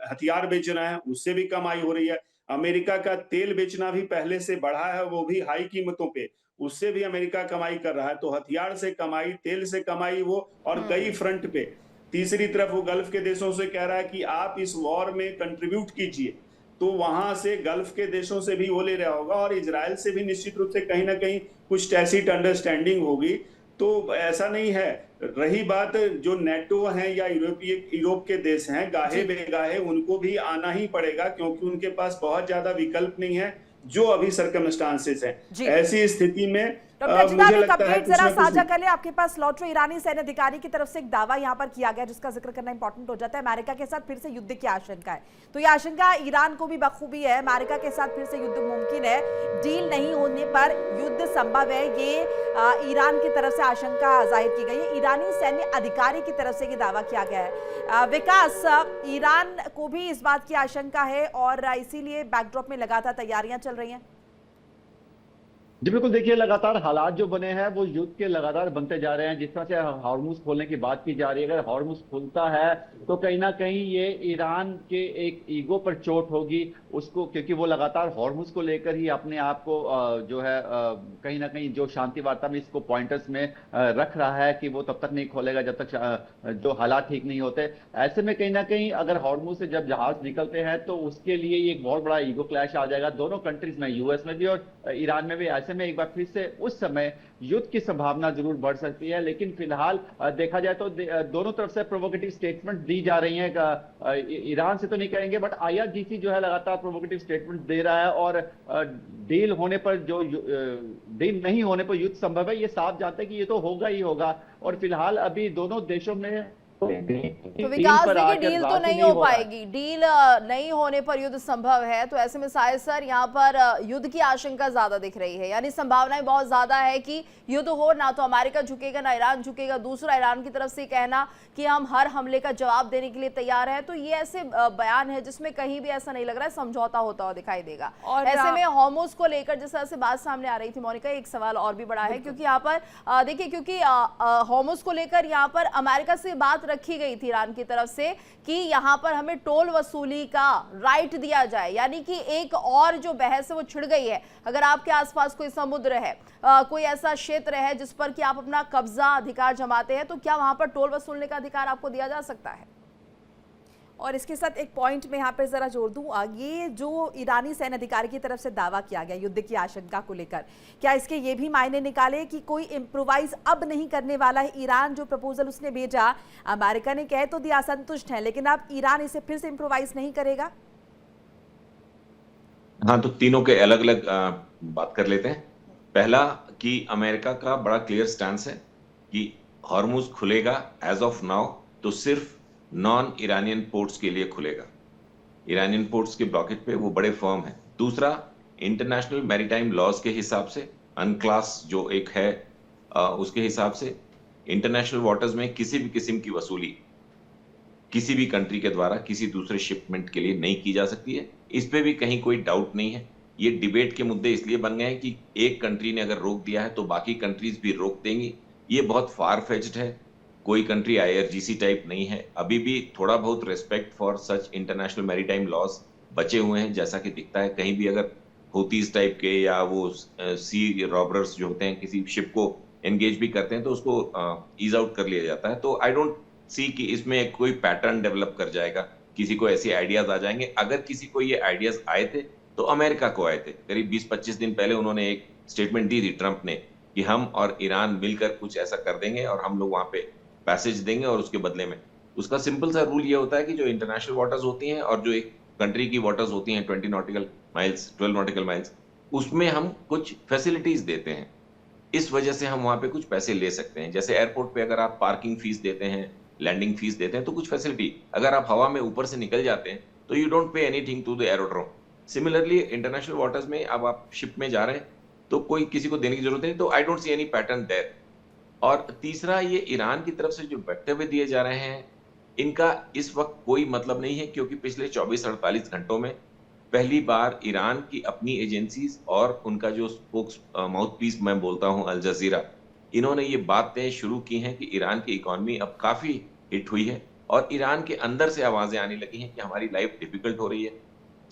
हथियार बेच रहे हैं, उससे भी कमाई हो रही है। अमेरिका का तेल बेचना भी पहले से बढ़ा है, वो भी हाई कीमतों पे, उससे भी अमेरिका कमाई कर रहा है। तो हथियार से कमाई, तेल से कमाई, वो और कई फ्रंट पे। तीसरी तरफ वो गल्फ के देशों से कह रहा है कि आप इस वॉर में कंट्रीब्यूट कीजिए, तो वहां से गल्फ के देशों से भी वो ले रहा होगा, और इजराइल से भी निश्चित रूप से कहीं ना कहीं कुछ टैसिट अंडरस्टैंडिंग होगी। तो ऐसा नहीं है। रही बात जो नेटो हैं या यूरोप के देश हैं, गाहे बेगाहे उनको भी आना ही पड़ेगा, क्योंकि उनके पास बहुत ज्यादा विकल्प नहीं है जो अभी सर्कमस्टांसेस हैं। ऐसी स्थिति में मुझे लगता है जरा साझा कर ले, आपके पास लौट रहे ईरानी सैन्य अधिकारी की तरफ से एक दावा यहां पर किया गया जिसका जिक्र करना इंपॉर्टेंट हो जाता है। अमेरिका के साथ फिर से युद्ध की आशंका है, तो ये आशंका ईरान को भी बखूबी है। अमेरिका के साथ फिर से युद्ध मुमकिन है, डील नहीं होने पर युद्ध संभव है, ये ईरान की तरफ से आशंका जाहिर की गई है। ईरानी सैन्य अधिकारी की तरफ से ये दावा किया गया है। विकास, ईरान को भी इस बात की आशंका है और इसीलिए बैकड्रॉप में लगातार तैयारियां चल रही हैं। जी बिल्कुल, देखिए लगातार हालात जो बने हैं वो युद्ध के लगातार बनते जा रहे हैं। जिस तरह से हॉर्मुज खोलने की बात की जा रही है, अगर हॉर्मुज खुलता है तो कहीं ना कहीं ये ईरान के एक ईगो पर चोट होगी उसको, क्योंकि वो लगातार हॉर्मुज को लेकर ही अपने आप को जो है कहीं ना कहीं जो शांति वार्ता में इसको पॉइंटर्स में रख रहा है कि वो तब तक नहीं खोलेगा जब तक जो हालात ठीक नहीं होते। ऐसे में कहीं ना कहीं अगर हॉर्मुज से जब जहाज निकलते हैं तो उसके लिए एक बहुत बड़ा ईगो क्लैश आ जाएगा दोनों कंट्रीज में, यूएस में भी और ईरान में भी। ऐसे में एक बार फिर से उस समय युद्ध की संभावना जरूर बढ़ सकती है, लेकिन फिलहाल देखा जाए तो दोनों तरफ से प्रोवोकेटिव स्टेटमेंट दी जा रही हैं। ईरान से तो नहीं कहेंगे, बट आईआरजीसी जो है लगातार प्रोवोकेटिव स्टेटमेंट दे रहा है, और डील होने पर जो डील नहीं होने पर युद्ध संभव है, ये साफ जानते हैं कि ये तो होगा ही होगा। और फिलहाल अभी दोनों देशों में तो विकास, देखिए डील तो नहीं हो पाएगी, डील नहीं होने पर युद्ध संभव है, तो ऐसे में शायद सर यहाँ पर युद्ध की आशंका ज्यादा दिख रही है, यानी संभावनाएं बहुत ज्यादा है कि युद्ध हो, ना तो अमेरिका झुकेगा ना ईरान झुकेगा। दूसरा, ईरान की तरफ से कहना कि हम हर हमले का जवाब देने के लिए तैयार है, तो ये ऐसे बयान है जिसमें कहीं भी ऐसा नहीं लग रहा है समझौता होता हुआ दिखाई देगा। और ऐसे में हॉर्मुज को लेकर जिस तरह से बात सामने आ रही थी मोनिका, एक सवाल और भी बड़ा है, क्योंकि यहाँ पर देखिए, क्योंकि हॉर्मुज को लेकर यहाँ पर अमेरिका से बात रखी गई थी ईरान की तरफ से कि यहां पर हमें टोल वसूली का राइट दिया जाए, यानी कि एक और जो बहस है वो छिड़ गई है। अगर आपके आसपास कोई समुद्र है, कोई ऐसा क्षेत्र है जिस पर कि आप अपना कब्जा अधिकार जमाते हैं, तो क्या वहां पर टोल वसूलने का अधिकार आपको दिया जा सकता है? और इसके साथ एक पॉइंट में यहाँ पर जरा जोड़ दूं, ये जो ईरानी सैन्य अधिकारी की तरफ से दावा किया गया युद्ध की आशंका को लेकर, क्या इसके ये भी मायने निकाले कि कोई इम्प्रोवाइज अब नहीं करने वाला है? ईरान जो प्रपोजल उसने भेजा, अमेरिका ने कह तो दिया संतुष्ट है, लेकिन अब ईरान इसे फिर से इम्प्रोवाइज नहीं करेगा? हाँ, तो तीनों के अलग अलग बात कर लेते हैं। पहला कि अमेरिका का बड़ा क्लियर स्टैंस है कि हॉर्मुज खुलेगा एज ऑफ नाउ तो सिर्फ नॉन ईरानियन पोर्ट्स के लिए खुलेगा। ईरानियन पोर्ट्स के ब्लॉकेट पे वो बड़े फर्म है। दूसरा, इंटरनेशनल मैरीटाइम लॉज के हिसाब से अनक्लास जो एक है उसके हिसाब से इंटरनेशनल वाटर्स में किसी भी किस्म की वसूली किसी भी कंट्री के द्वारा किसी दूसरे शिपमेंट के लिए नहीं की जा सकती है। इस पे भी कहीं कोई डाउट नहीं है। ये डिबेट के मुद्दे इसलिए बन गए हैं कि एक कंट्री ने अगर रोक दिया है तो बाकी कंट्रीज भी रोक देंगी। ये बहुत फार फेच्ड है। कोई कंट्री आईआरजीसी टाइप नहीं है। अभी भी थोड़ा बहुत respect for such international maritime laws बचे हुए हैं, जैसा कि दिखता है। कहीं भी अगर हूतीज टाइप के या वो सी रॉबरर्स जो होते हैं किसी शिप को एंगेज भी करते हैं तो उसको ईज आउट कर लिया जाता है। तो आई डोंट सी कि इसमें कोई पैटर्न डेवलप कर जाएगा, किसी को ऐसे आइडियाज आ जाएंगे। अगर किसी को ये आइडियाज आए थे तो अमेरिका को आए थे। करीब 20-25 दिन पहले उन्होंने एक स्टेटमेंट दी थी ट्रंप ने कि हम और ईरान मिलकर कुछ ऐसा कर देंगे और हम लोग वहां पे पैसेज देंगे और उसके बदले में उसका सिंपल सा रूल ये होता है कि जो इंटरनेशनल वाटर्स होती हैं और जो एक कंट्री की वाटर्स होती हैं 20 नॉटिकल माइल्स 12 नॉटिकल माइल्स, उसमें हम कुछ फैसिलिटीज देते हैं। इस वजह से हम वहां पे कुछ पैसे ले सकते हैं। जैसे एयरपोर्ट पे अगर आप पार्किंग फीस देते हैं, लैंडिंग फीस देते हैं तो कुछ फैसिलिटी, अगर आप हवा में ऊपर से निकल जाते हैं तो you don't pay anything to the aerodrome. Similarly international waters में अब आप शिप में जा रहे हैं तो कोई किसी को देने की जरूरत नहीं। तो I don't see any pattern there. और तीसरा, ये ईरान की तरफ से जो वक्तव्य दिए जा रहे हैं इनका इस वक्त कोई मतलब नहीं है, क्योंकि पिछले 24-48 घंटों में पहली बार ईरान की अपनी एजेंसीज और उनका जो स्पोक्स माउथ पीस मैं बोलता हूं अल जजीरा, इन्होंने ये बातें शुरू की हैं कि ईरान की इकोनॉमी अब काफी हिट हुई है और ईरान के अंदर से आवाजें आने लगी हैं कि हमारी लाइफ डिफिकल्ट हो रही है,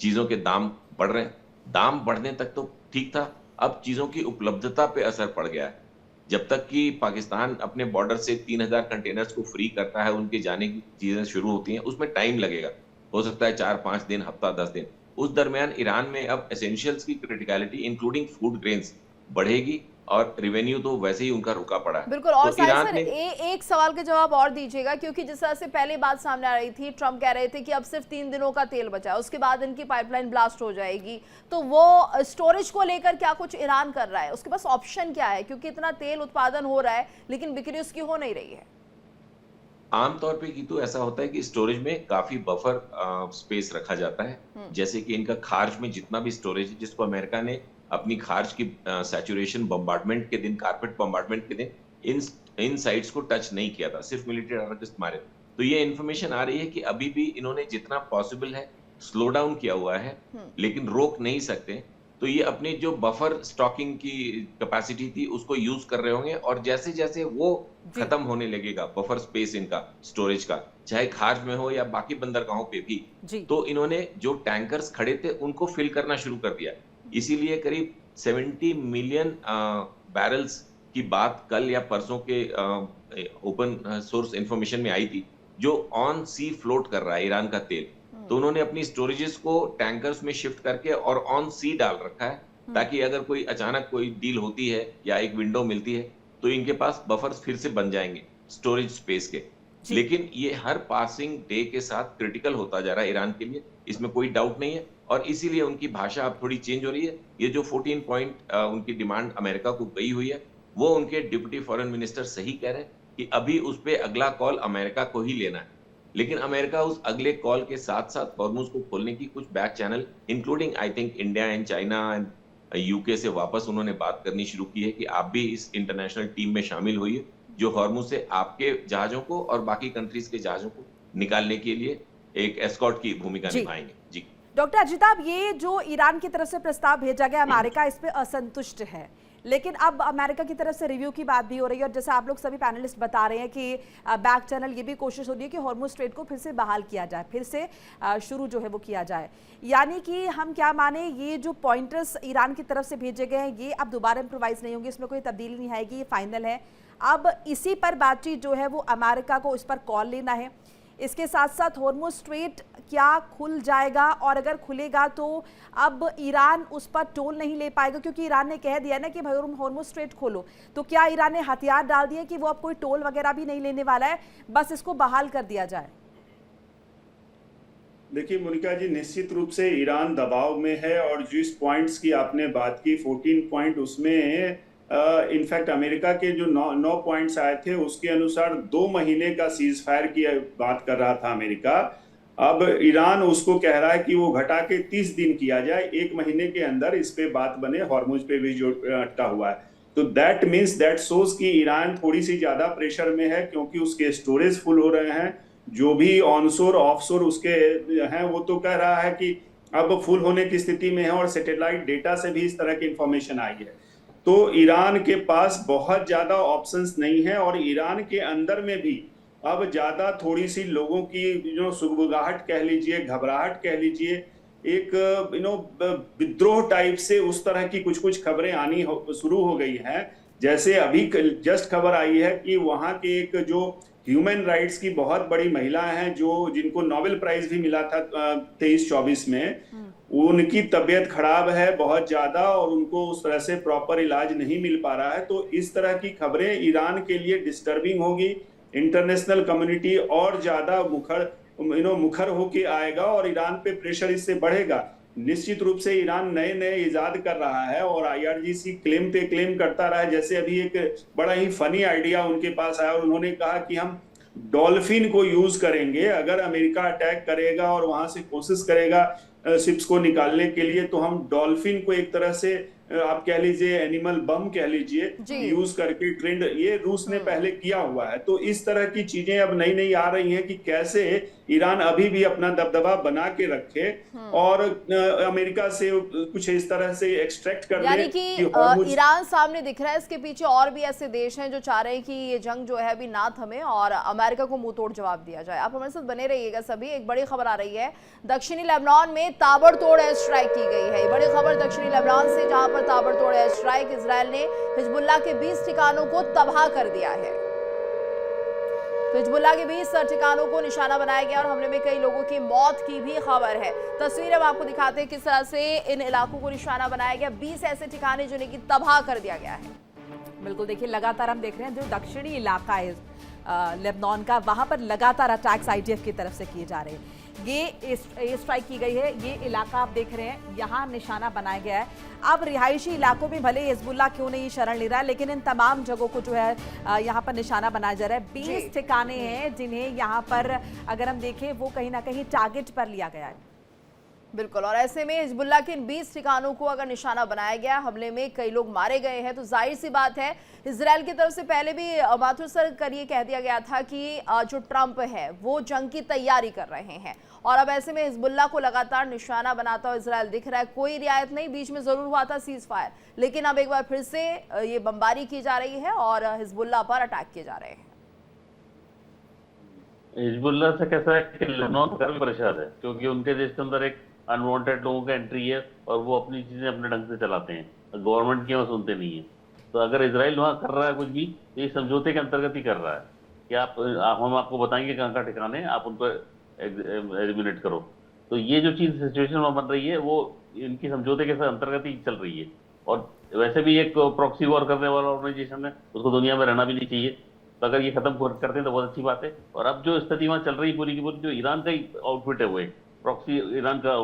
चीजों के दाम बढ़ रहे हैं। दाम बढ़ने तक तो ठीक था, अब चीजों की उपलब्धता पे असर पड़ गया है। जब तक कि पाकिस्तान अपने बॉर्डर से 3000 कंटेनर्स को फ्री करता है, उनके जाने की चीजें शुरू होती हैं, उसमें टाइम लगेगा। हो सकता है 4-5 दिन, हफ्ता 10 दिन। उस दरमियान ईरान में अब एसेंशियल्स की क्रिटिकलिटी इंक्लूडिंग फूड ग्रेन्स बढ़ेगी और रेवेन्यू तो वैसे ही उनका रुका पड़ा है। बिल्कुल। और तो साहिल ईरान सर, ने एक सवाल का जवाब और दीजिएगा, क्योंकि जिस तरह से पहले बात सामने आ रही थी, ट्रम्प कह रहे थे कि अब सिर्फ 3 दिनों का तेल बचा है, उसके बाद इनकी पाइपलाइन ब्लास्ट हो जाएगी। तो वो स्टोरेज को लेकर क्या कुछ ईरान कर रहा है? उसके पास ऑप्शन क्या है? क्योंकि इतना तेल उत्पादन हो रहा है लेकिन बिक्री उसकी हो नहीं रही है। आमतौर पे की तो ऐसा होता है कि स्टोरेज में काफी बफर स्पेस रखा जाता है। जैसे कि इनका खार्ज में जितना भी स्टोरेज है, जिसको अमेरिका ने अपनी खार्ज की सैचुरेशन बम्बार्डमेंट के दिन, कारपेट बम्बार्डमेंट के दिन इन साइट्स को टच नहीं किया था, सिर्फ मिलिट्री टारगेट्स मारे। तो ये इन्फॉर्मेशन आ रही है कि अभी भी इन्होंने जितना पॉसिबल है स्लो डाउन किया हुआ है, लेकिन रोक नहीं सकते। तो ये अपनी जो बफर स्टॉकिंग की कैपेसिटी थी उसको यूज कर रहे होंगे, और जैसे जैसे वो खत्म होने लगेगा बफर स्पेस इनका स्टोरेज का, चाहे खार्ज में हो या बाकी बंदरगाहों पे भी, तो इन्होंने जो टैंकर्स खड़े थे उनको फिल करना शुरू कर दिया। इसीलिए करीब 70 मिलियन बैरल्स की बात कल या परसों के ओपन सोर्स इंफॉर्मेशन में आई थी, जो ऑन सी फ्लोट कर रहा है ईरान का तेल। तो उन्होंने अपनी स्टोरेजेस को टैंकर्स में शिफ्ट करके और ऑन सी डाल रखा है, ताकि अगर कोई अचानक कोई डील होती है या एक विंडो मिलती है तो इनके पास बफर्स फिर से बन जाएंगे स्टोरेज स्पेस के। लेकिन ये हर पासिंग डे के साथ क्रिटिकल होता जा रहा है ईरान के लिए, इसमें कोई डाउट नहीं है। और इसीलिए उनकी भाषा अब थोड़ी चेंज हो रही है। ये जो 14 पॉइंट उनकी डिमांड अमेरिका को गई हुई है, वो उनके डिप्टी फॉरेन मिनिस्टर सही कह रहे हैं कि अभी उस पे अगला कॉल अमेरिका को ही लेना है। लेकिन अमेरिका उस अगले कॉल के साथ साथ हॉर्मुज को खोलने की कुछ back channel including I think India and China and UK से वापस उन्होंने बात करनी शुरू की है कि आप भी इस इंटरनेशनल टीम में शामिल होइए, जो हॉर्मुज से आपके जहाजों को और बाकी कंट्रीज के जहाजों को निकालने के लिए एक एस्कॉर्ट की भूमिका निभाएंगे। जी डॉक्टर अजिताभ, ये जो ईरान की तरफ से प्रस्ताव भेजा गया, अमेरिका इस पे असंतुष्ट है, लेकिन अब अमेरिका की तरफ से रिव्यू की बात भी हो रही है, और जैसे आप लोग सभी पैनलिस्ट बता रहे हैं कि बैक चैनल ये भी कोशिश हो रही है कि हॉर्मुज स्ट्रेट को फिर से बहाल किया जाए, फिर से शुरू जो है वो किया जाए। यानी कि हम क्या माने, ये जो पॉइंटर्स ईरान की तरफ से भेजे गए हैं ये अब दोबारा इम्प्रोवाइज नहीं होंगे, इसमें कोई तब्दीली नहीं आएगी, ये फाइनल है। अब इसी पर बातचीत जो है वो अमेरिका को इस पर कॉल लेना है। इसके साथ साथ हॉर्मुज़ स्ट्रेट क्या खुल जाएगा, और अगर खुलेगा तो अब ईरान उस पर टोल नहीं ले पाएगा, क्योंकि ईरान ने कह दिया ना कि भाई हॉर्मुज़ स्ट्रेट खोलो, तो क्या ईरान ने हथियार डाल दिए कि वो अब कोई टोल वगैरह भी नहीं लेने वाला है, बस इसको बहाल कर दिया जाए? देखिए मोनिका जी, निश्चित रूप से ईरान दबाव में है, और जिस पॉइंट्स की आपने बात की 14 पॉइंट, उसमें इनफैक्ट अमेरिका के जो 9 पॉइंट्स आए थे उसके अनुसार 2 महीने का सीज फायर की बात कर रहा था अमेरिका। अब ईरान उसको कह रहा है कि वो घटा के 30 दिन किया जाए, 1 महीने के अंदर इस पे बात बने, हॉर्मुज पे भी जो अटका हुआ है। तो दैट मीन्स दैट शोज कि ईरान थोड़ी सी ज्यादा प्रेशर में है, क्योंकि उसके स्टोरेज फुल हो रहे हैं। जो भी ऑनशोर ऑफशोर उसके हैं वो तो कह रहा है कि अब फुल होने की स्थिति में है, और सैटेलाइट डेटा से भी इस तरह की इंफॉर्मेशन आई है। तो ईरान के पास बहुत ज्यादा ऑप्शंस नहीं है, और ईरान के अंदर में भी अब ज्यादा थोड़ी सी लोगों की जो सुगबुगाहट कह लीजिए, घबराहट कह लीजिए, एक विद्रोह टाइप से उस तरह की कुछ खबरें आनी शुरू हो गई हैं। जैसे अभी जस्ट खबर आई है कि वहां के एक जो ह्यूमन राइट्स की बहुत बड़ी महिला हैं, जो जिनको नोबेल प्राइज भी मिला था 23-24 में, उनकी तबीयत खराब है बहुत ज्यादा, और उनको उस तरह से प्रॉपर इलाज नहीं मिल पा रहा है। तो इस तरह की खबरें ईरान के लिए डिस्टर्बिंग होगी। इंटरनेशनल कम्युनिटी और ज्यादा मुखर होके आएगा, और ईरान पे प्रेशर इससे बढ़ेगा। निश्चित रूप से ईरान नए नए इजाद कर रहा है, और IRGC क्लेम पे क्लेम करता रहा है। जैसे अभी एक बड़ा ही फनी आइडिया उनके पास आया, और उन्होंने कहा कि हम डॉल्फिन को यूज करेंगे, अगर अमेरिका अटैक करेगा और वहां से कोशिश करेगा शिप्स को निकालने के लिए, तो हम डॉल्फिन को एक तरह से आप कह लीजिए एनिमल बम कह लीजिए, यूज करके ट्रेंड, ये रूस ने पहले किया हुआ है। तो इस तरह की चीजें अब नई नई आ रही हैं कि कैसे ईरान अभी भी अपना दबदबा बना के रखे, और अमेरिका से कुछ इस तरह से एक्सट्रैक्ट कर यानी कि ईरान सामने दिख रहा है, इसके पीछे और भी ऐसे देश हैं जो चाह रहे हैं कि ये जंग जो है अभी ना थमे और अमेरिका को मुंह तोड़ जवाब दिया जाए। आप हमारे साथ बने रहिएगा सभी। एक बड़ी खबर आ रही है, दक्षिणी लेबनान में ताबड़तोड़ एयर स्ट्राइक की गई है। बड़ी खबर दक्षिणी लेबनान से, जहां पर ताबड़तोड़ एयर स्ट्राइक, इजरायल ने हिजबुल्लाह के 20 ठिकानों को तबाह कर दिया है। तो हिजबुल्लाह के 20 ठिकानों को निशाना बनाया गया, और हमले में कई लोगों की मौत की भी खबर है। तस्वीरें हम आपको दिखाते हैं किस तरह से इन इलाकों को निशाना बनाया गया। 20 ऐसे ठिकाने जिन्हें की तबाह कर दिया गया है। बिल्कुल, देखिए लगातार हम देख रहे हैं जो दक्षिणी इलाका है लेबनान का, वहां पर लगातार अटैक्स IDF की तरफ से किए जा रहे हैं। ये एयर स्ट्राइक की गई है, ये इलाका आप देख रहे हैं, यहाँ निशाना बनाया गया है। अब रिहायशी इलाकों में भले हिजबुल्लाह क्यों नहीं शरण ले रहा है, लेकिन इन तमाम जगहों को जो है यहाँ पर निशाना बनाया जा रहा है। 20 ठिकाने हैं जिन्हें यहाँ पर अगर हम देखें वो कहीं ना कहीं टारगेट पर लिया गया है। बिल्कुल, और ऐसे में हिजबुल्लाह के इन 20 ठिकानों को अगर निशाना बनाया गया, हमले में कई लोग मारे गए हैं, तो जाहिर सी बात है इजरायल की तरफ से पहले भी माथुर सर करिए कह दिया गया था कि जो ट्रंप है वो जंग की तैयारी कर रहे हैं, और अब ऐसे में हिजबुल्लाह को लगातार निशाना बनाता हुआ इजरायल दिख रहा है। कोई रियायत नहीं, बीच में जरूर हुआ था सीज फायर, लेकिन अब एक बार फिर से ये बमबारी की जा रही है और हिजबुल्लाह पर अटैक किए जा रहे हैं। हिजबुल्लाह से कैसा है कि लेबनान गर्म परेशान है, क्योंकि उनके देश के अंदर एक अनवांटेड लोगों का एंट्री है, और वो अपनी चीजें अपने ढंग से चलाते हैं, गवर्नमेंट की वहाँ सुनते नहीं है। तो अगर इजराइल वहाँ कर रहा है कुछ भी, तो ये समझौते के अंतर्गत ही कर रहा है कि हम आपको बताएंगे कहाँ कहाँ ठिकाने हैं, आप उन पर एलिमिनेट करो। तो ये जो चीज सिचुएशन वहाँ बन रही है वो इनकी समझौते के अंतर्गत ही चल रही है। और वैसे भी एक प्रॉक्सी वॉर करने वाला ऑर्गेनाइजेशन है, उसको दुनिया में रहना भी नहीं चाहिए। तो अगर ये खत्म करते हैं तो बहुत अच्छी बात है। और अब जो स्थिति वहाँ चल रही है पूरी की पूरी, जो ईरान का ही आउटफिट है, वो है प्रॉक्सी ईरान का।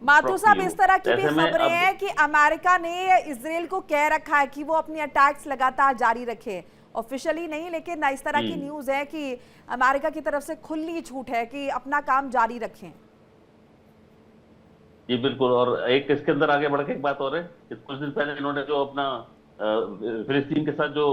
माथुर साहब, इस तरह की भी खबरें हैं कि अमेरिका ने इजराइल को कह रखा है कि वो अपनी अटैक्स लगातार जारी रखे, ऑफिशियली नहीं, लेकिन इस तरह की न्यूज है कि अमेरिका की तरफ से खुली छूट है कि अपना काम जारी रखें। जी बिल्कुल, और एक इसके अंदर आगे बढ़ के एक बात और है, कुछ दिन पहले इन्होंने जो अपना फिलिस्तीन के साथ जो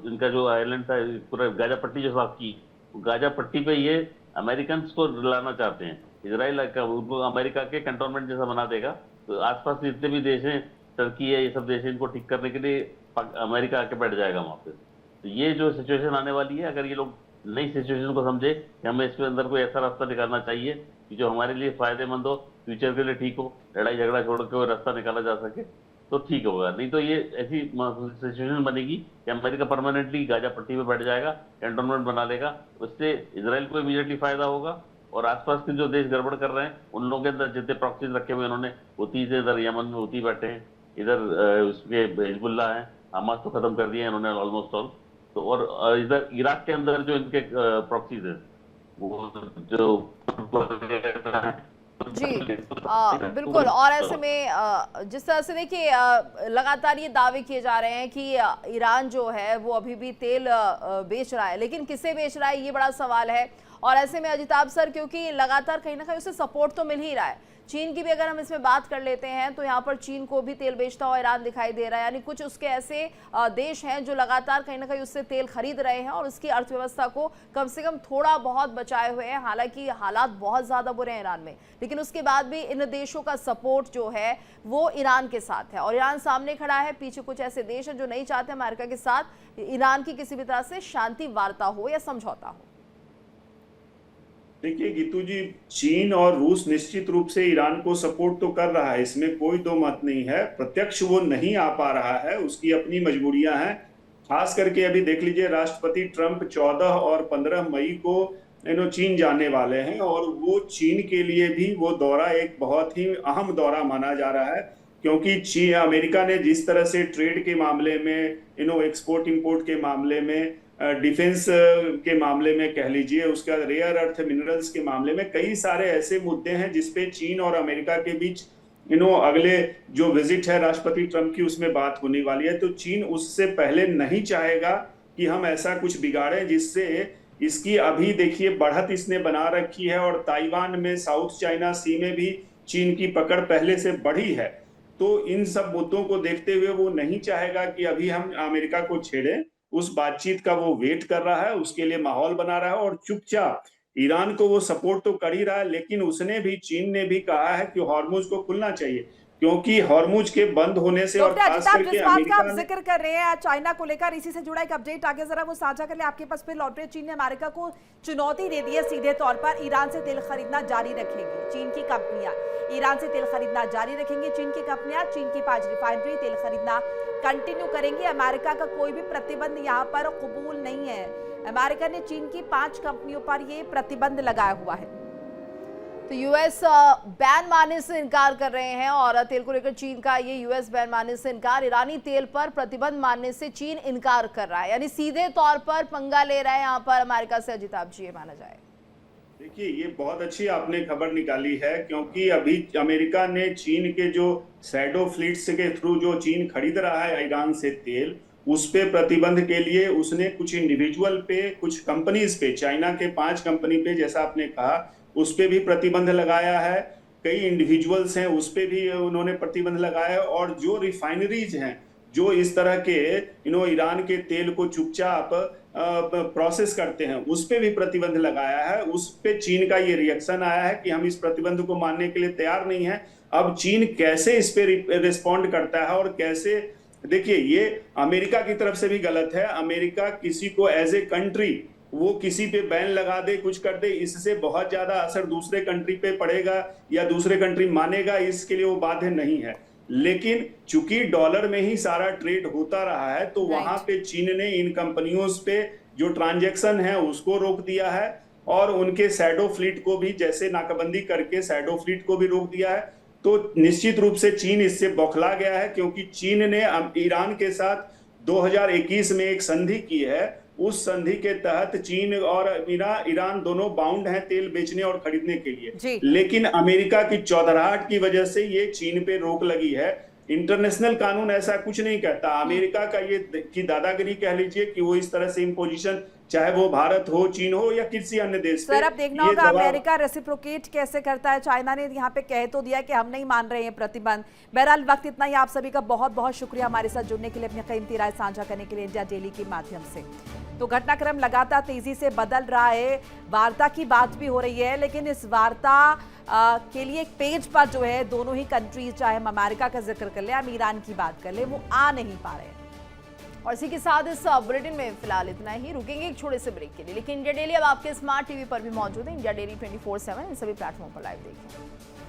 इनका जो आइलैंड था, पूरा गाजा पट्टी जो साफ की, गाजा पट्टी पे ये अमेरिकन को लाना चाहते हैं। इजराइल उनको अमेरिका के कंटोनमेंट जैसा बना देगा, तो आसपास जितने भी देश हैं, टर्की है, ये सब देश हैं, इनको ठीक करने के लिए अमेरिका आके बैठ जाएगा वहाँ पे। तो ये जो सिचुएशन आने वाली है, अगर ये लोग नई सिचुएशन को समझे कि हमें इसके अंदर कोई ऐसा रास्ता निकालना चाहिए कि जो हमारे लिए फायदेमंद हो, फ्यूचर के लिए ठीक हो, लड़ाई झगड़ा छोड़ के वो रास्ता निकाला जा सके, तो ठीक होगा, नहीं तो ये ऐसी सिचुएशन बनेगी कि अमेरिका परमानेंटली गाजा पट्टी पे बैठ जाएगा, कैंटोनमेंट बना लेगा, उससे इसराइल को इमीडिएटली फायदा होगा और आसपास के जो देश गड़बड़ कर रहे हैं उन लोगों के अंदर जितने प्रॉक्सीज रखे हुए उन्होंने, हुती से इधर यमन में हुती बैठे हैं, इधर उसके हिजबुल्लाह है, हमास तो खत्म कर दिया है इन्होंने ऑलमोस्ट ऑल, तो और इधर इराक के अंदर जो इनके प्रॉक्सीज है वो जो जी बिल्कुल। और ऐसे में जिस तरह से देखिए लगातार ये दावे किए जा रहे हैं कि ईरान जो है वो अभी भी तेल बेच रहा है, लेकिन किसे बेच रहा है ये बड़ा सवाल है। और ऐसे में अजिताभ सर, क्योंकि लगातार कहीं ना कहीं उसे सपोर्ट तो मिल ही रहा है, चीन की भी अगर हम इसमें बात कर लेते हैं तो यहाँ पर चीन को भी तेल बेचता हुआ ईरान दिखाई दे रहा है, यानी कुछ उसके ऐसे देश हैं जो लगातार कहीं ना कहीं उससे तेल खरीद रहे हैं और उसकी अर्थव्यवस्था को कम से कम थोड़ा बहुत बचाए हुए हैं। हालांकि हालात बहुत ज़्यादा बुरे हैं ईरान में, लेकिन उसके बाद भी इन देशों का सपोर्ट जो है वो ईरान के साथ है और ईरान सामने खड़ा है। पीछे कुछ ऐसे देश हैं जो नहीं चाहते अमेरिका के साथ ईरान की किसी भी तरह से शांति वार्ता हो या समझौता हो। देखिए गीतू जी, चीन और रूस निश्चित रूप से ईरान को सपोर्ट तो कर रहा है, इसमें कोई दो मत नहीं है। प्रत्यक्ष वो नहीं आ पा रहा है, उसकी अपनी मजबूरियां हैं। खास करके अभी देख लीजिए, राष्ट्रपति ट्रंप 14 और 15 मई को चीन जाने वाले हैं और वो चीन के लिए भी वो दौरा एक बहुत ही अहम दौरा माना जा रहा है, क्योंकि अमेरिका ने जिस तरह से ट्रेड के मामले में, एक्सपोर्ट इंपोर्ट के मामले में, डिफेंस के मामले में कह लीजिए, उसका रेयर अर्थ मिनरल्स के मामले में कई सारे ऐसे मुद्दे हैं जिसपे चीन और अमेरिका के बीच अगले जो विजिट है राष्ट्रपति ट्रंप की उसमें बात होने वाली है। तो चीन उससे पहले नहीं चाहेगा कि हम ऐसा कुछ बिगाड़ें जिससे इसकी, अभी देखिए बढ़त इसने बना रखी है और ताइवान में, साउथ चाइना सी में भी चीन की पकड़ पहले से बढ़ी है। तो इन सब मुद्दों को देखते हुए वो नहीं चाहेगा कि अभी हम अमेरिका को छेड़ें। उस बातचीत का वो वेट कर रहा है, उसके लिए माहौल बना रहा है और चुपचाप ईरान को वो सपोर्ट तो कर ही रहा है, लेकिन उसने भी, चीन ने भी कहा है कि हॉर्मुज को खुलना चाहिए, क्योंकि हॉर्मुज के बंद होने से और खास करके जिस बात का आप अमेरिका जिक्र कर रहे हैं चाइना को लेकर, इसी से जुड़ा एक अपडेट आगे जरा वो साझा कर ले, आपके पास फिर लौट रहे। चीन ने अमेरिका को चुनौती दे दी है सीधे तौर पर, ईरान से तेल खरीदना जारी रखेंगी चीन की कंपनियां, ईरान से तेल खरीदना जारी रखेंगी चीन की कंपनियां, चीन की 5 रिफाइनरी तेल खरीदना कंटिन्यू करेंगी। अमेरिका का कोई भी प्रतिबंध यहाँ पर कबूल नहीं है। अमेरिका ने चीन की 5 कंपनियों पर ये प्रतिबंध लगाया हुआ है। तो यूएस बैन मानने से इनकार कर रहे हैं और तेल को लेकर चीन का ये यूएस बैन मानने से इनकार, ईरानी तेल पर प्रतिबंध मानने से चीन इनकार कर रहा है, यानी सीधे तौर पर पंगा ले रहा है यहाँ पर अमेरिका से। अजिताभ जी, ये माना जाए। देखिए, ये बहुत अच्छी आपने खबर निकाली है, क्योंकि अभी अमेरिका ने चीन के जो शैडो फ्लीट्स के थ्रू जो चीन खरीद रहा है ईरान से तेल, उस पे प्रतिबंध के लिए उसने कुछ इंडिविजुअल पे, कुछ कंपनीज पे, चाइना के 5 कंपनी पे जैसा आपने कहा, उस पे भी प्रतिबंध लगाया है। कई इंडिविजुअल्स हैं, उस पे भी उन्होंने प्रतिबंध लगाया है। और जो रिफाइनरीज हैं जो इस तरह के ईरान के तेल को चुपचाप प्रोसेस करते हैं, उस पे भी प्रतिबंध लगाया है। उस पे चीन का ये रिएक्शन आया है कि हम इस प्रतिबंध को मानने के लिए तैयार नहीं है। अब चीन कैसे इस पे रिस्पॉन्ड करता है और कैसे, देखिए ये अमेरिका की तरफ से भी गलत है। अमेरिका किसी को एज ए कंट्री वो किसी पे बैन लगा दे, कुछ कर दे, इससे बहुत ज्यादा असर दूसरे कंट्री पे पड़ेगा या दूसरे कंट्री मानेगा, इसके लिए वो बाध्य नहीं है। लेकिन चूंकि डॉलर में ही सारा ट्रेड होता रहा है, तो वहां पे चीन ने इन कंपनियों पे जो ट्रांजैक्शन है उसको रोक दिया है और उनके शैडो फ्लीट को भी, जैसे नाकाबंदी करके शैडो फ्लीट को भी रोक दिया है। तो निश्चित रूप से चीन इससे बौखला गया है, क्योंकि चीन ने ईरान के साथ 2021 में एक संधि की है। उस संधि के तहत चीन और ईरान दोनों बाउंड हैं तेल बेचने और खरीदने के लिए, लेकिन अमेरिका की चौधराहट की वजह से ये चीन पे रोक लगी है। इंटरनेशनल कानून ऐसा कुछ नहीं कहता। अमेरिका का ये की दादागिरी कह लीजिए कि वो इस तरह से इम्पोजिशन, चाहे वो भारत हो, चीन हो या किसी अन्य देश पे, सर अब देखना होगा अमेरिका रेसिप्रोकेट कैसे करता है। चाइना ने यहाँ पे कह तो दिया कि हम नहीं मान रहे हैं प्रतिबंध। बहरहाल वक्त इतना ही, आप सभी का बहुत बहुत शुक्रिया हमारे साथ जुड़ने के लिए, अपनी कीमती राय साझा करने के लिए इंडिया डेली के माध्यम से। तो घटनाक्रम लगातार तेजी से बदल रहा है, वार्ता की बात भी हो रही है, लेकिन इस वार्ता के लिए एक पेज पर जो है दोनों ही कंट्रीज, चाहे हम अमेरिका का जिक्र कर ले, हम ईरान की बात कर ले, वो आ नहीं पा रहे हैं। और इसी के साथ इस बुलेटिन में फिलहाल इतना ही, रुकेंगे एक छोटे से ब्रेक के लिए, लेकिन इंडिया डेली अब आपके स्मार्ट टीवी पर भी मौजूद है। इंडिया डेली 24/7 इन सभी प्लेटफॉर्म पर लाइव देखिए।